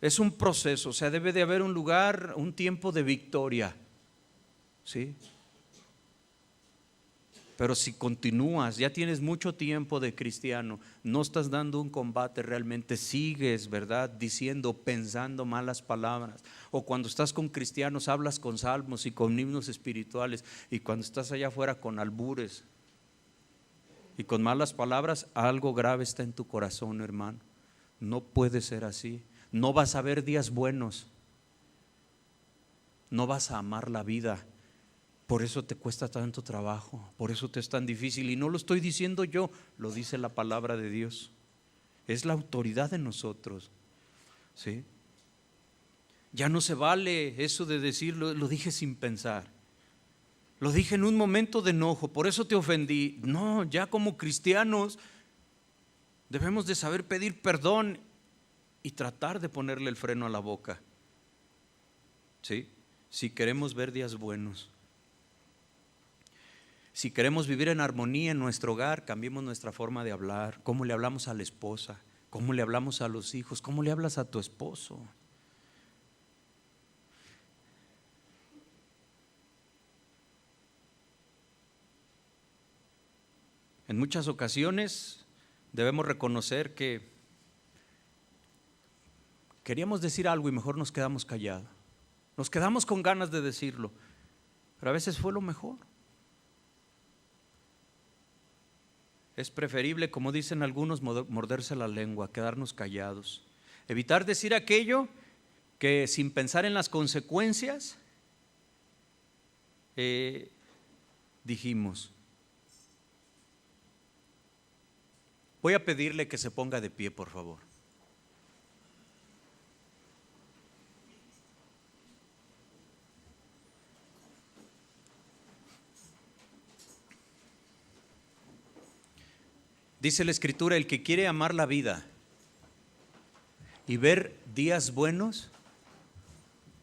Es un proceso, o sea, debe de haber un lugar, un tiempo de victoria, ¿sí? Pero si continúas, ya tienes mucho tiempo de cristiano, no estás dando un combate realmente, sigues, ¿verdad?, diciendo, pensando malas palabras. O cuando estás con cristianos hablas con salmos y con himnos espirituales, y cuando estás allá afuera con albures y con malas palabras, algo grave está en tu corazón, hermano. No puede ser así. No vas a ver días buenos, no vas a amar la vida, por eso te cuesta tanto trabajo, por eso te es tan difícil. Y no lo estoy diciendo yo, lo dice la palabra de Dios, es la autoridad de nosotros, ¿sí? Ya no se vale eso de decir, lo dije sin pensar, lo dije en un momento de enojo, por eso te ofendí. No, ya como cristianos debemos de saber pedir perdón y tratar de ponerle el freno a la boca, ¿sí? Si queremos ver días buenos, si queremos vivir en armonía en nuestro hogar, cambiemos nuestra forma de hablar. ¿Cómo le hablamos a la esposa? ¿Cómo le hablamos a los hijos? ¿Cómo le hablas a tu esposo? En muchas ocasiones debemos reconocer que queríamos decir algo y mejor nos quedamos callados. Nos quedamos con ganas de decirlo, pero a veces fue lo mejor. Es preferible, como dicen algunos, morderse la lengua, quedarnos callados. Evitar decir aquello que sin pensar en las consecuencias dijimos. Voy a pedirle que se ponga de pie, por favor. Dice la Escritura, el que quiere amar la vida y ver días buenos,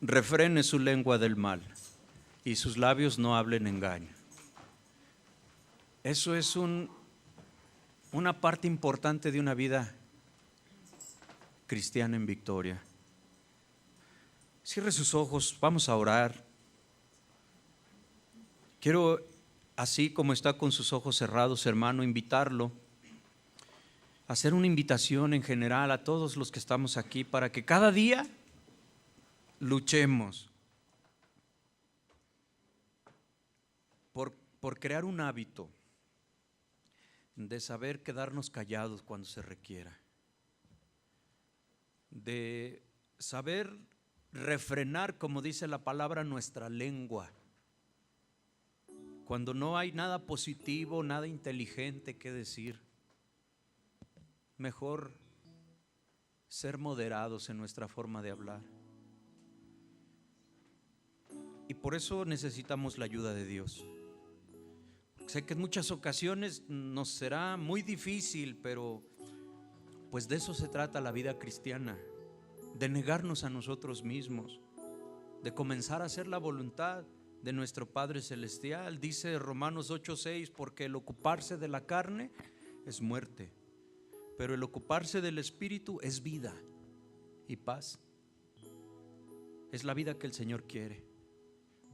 refrene su lengua del mal y sus labios no hablen engaño. Eso es un una parte importante de una vida cristiana en victoria. Cierre sus ojos, vamos a orar. Quiero, así como está con sus ojos cerrados, hermano, invitarlo, hacer una invitación en general a todos los que estamos aquí para que cada día luchemos por crear un hábito de saber quedarnos callados cuando se requiera, de saber refrenar, como dice la palabra, nuestra lengua. Cuando no hay nada positivo, nada inteligente que decir, mejor ser moderados en nuestra forma de hablar. Y por eso necesitamos la ayuda de Dios. Sé que en muchas ocasiones nos será muy difícil, pero pues de eso se trata la vida cristiana, de negarnos a nosotros mismos, de comenzar a hacer la voluntad de nuestro Padre Celestial. Dice Romanos 8:6, porque el ocuparse de la carne es muerte, pero el ocuparse del Espíritu es vida y paz. Es la vida que el Señor quiere,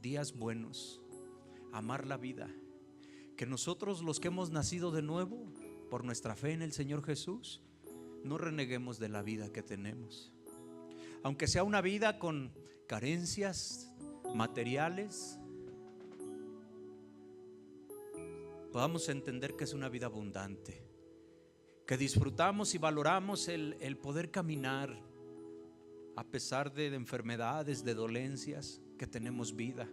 días buenos, amar la vida. Que nosotros, los que hemos nacido de nuevo por nuestra fe en el Señor Jesús, no reneguemos de la vida que tenemos, aunque sea una vida con carencias materiales, podamos entender que es una vida abundante, que disfrutamos y valoramos el poder caminar a pesar de enfermedades, de dolencias, que tenemos vida.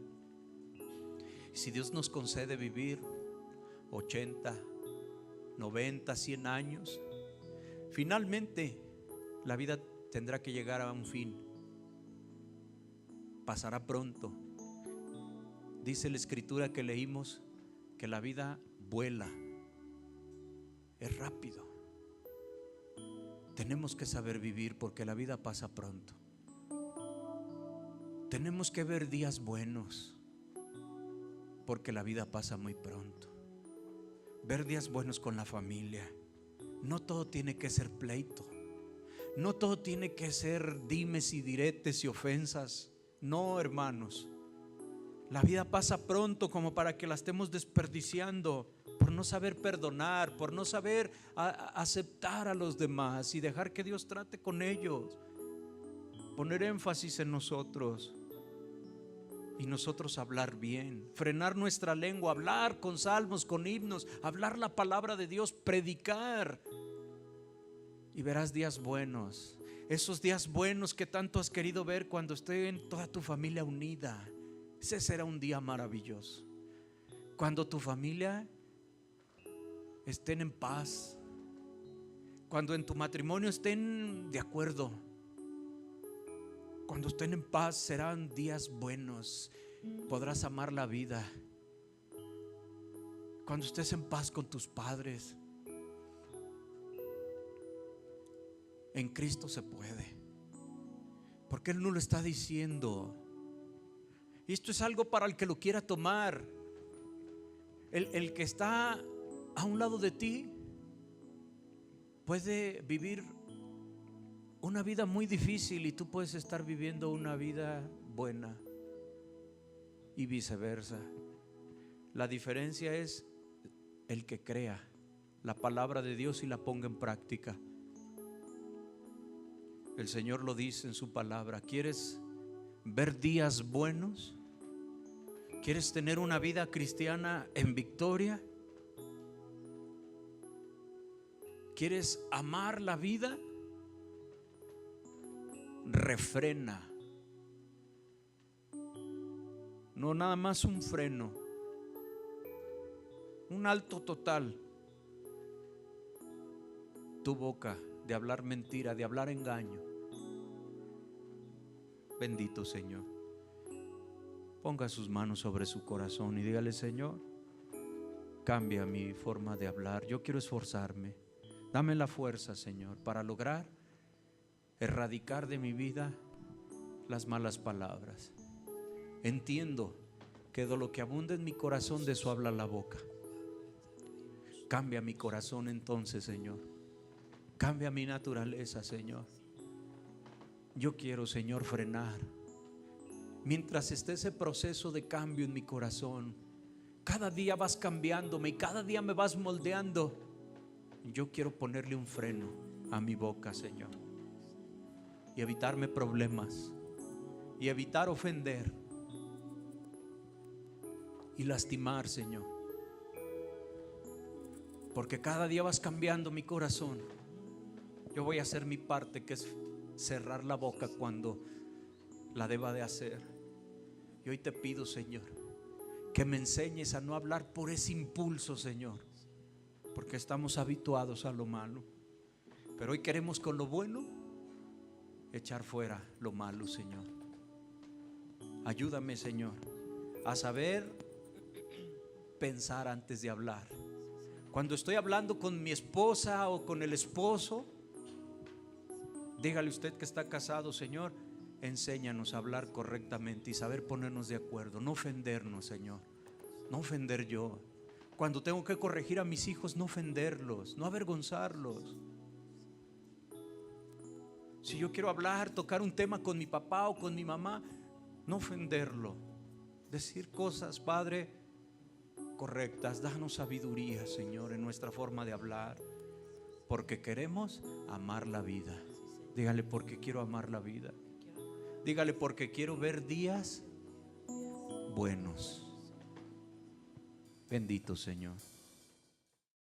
Y si Dios nos concede vivir 80, 90, 100 años, finalmente la vida tendrá que llegar a un fin. Pasará pronto. Dice la escritura que leímos que la vida vuela, es rápido. Tenemos que saber vivir porque la vida pasa pronto. Tenemos que ver días buenos porque la vida pasa muy pronto. Ver días buenos con la familia. No todo tiene que ser pleito, no todo tiene que ser dimes y diretes y ofensas. No, hermanos, la vida pasa pronto como para que la estemos desperdiciando por no saber perdonar, por no saber aceptar a los demás y dejar que Dios trate con ellos. Poner énfasis en nosotros y nosotros hablar bien, frenar nuestra lengua, hablar con salmos, con himnos, hablar la palabra de Dios, predicar, y verás días buenos. Esos días buenos que tanto has querido ver cuando esté en toda tu familia unida. Ese será un día maravilloso. Cuando tu familia estén en paz, cuando en tu matrimonio estén de acuerdo, cuando estén en paz, serán días buenos. Podrás amar la vida. Cuando estés en paz con tus padres, en Cristo se puede, porque Él no lo está diciendo. Y esto es algo para el que lo quiera tomar. El que está a un lado de ti puede vivir una vida muy difícil y tú puedes estar viviendo una vida buena, y viceversa. La diferencia es el que crea la palabra de Dios y la ponga en práctica. El Señor lo dice en su palabra. ¿Quieres ver días buenos? ¿Quieres tener una vida cristiana en victoria? ¿Quieres amar la vida? Refrena. No nada más un freno, un alto total. Tu boca de hablar mentira, de hablar engaño. Bendito Señor. Ponga sus manos sobre su corazón y dígale: Señor, cambia mi forma de hablar. Yo quiero esforzarme. Dame la fuerza, Señor, para lograr erradicar de mi vida las malas palabras. Entiendo que de lo que abunda en mi corazón, de eso habla la boca. Cambia mi corazón entonces, Señor. Cambia mi naturaleza, Señor. Yo quiero, Señor, frenar. Mientras esté ese proceso de cambio en mi corazón, cada día vas cambiándome y cada día me vas moldeando. Yo quiero ponerle un freno a mi boca, Señor, y evitarme problemas, y evitar ofender y lastimar, Señor, porque cada día vas cambiando mi corazón. Yo voy a hacer mi parte, que es cerrar la boca cuando la deba de hacer. Y hoy te pido, Señor, que me enseñes a no hablar por ese impulso, Señor, porque estamos habituados a lo malo, pero hoy queremos con lo bueno echar fuera lo malo, Señor. Ayúdame, Señor, a saber pensar antes de hablar. Cuando estoy hablando con mi esposa o con el esposo, dígale usted que está casado: Señor, enséñanos a hablar correctamente y saber ponernos de acuerdo, no ofendernos, Señor, no ofender yo. Cuando tengo que corregir a mis hijos, no ofenderlos, no avergonzarlos. Si yo quiero hablar, tocar un tema con mi papá o con mi mamá, no ofenderlo. Decir cosas, Padre, correctas. Danos sabiduría, Señor, en nuestra forma de hablar, porque queremos amar la vida. Dígale: porque quiero amar la vida. Dígale: porque quiero ver días buenos. Bendito Señor.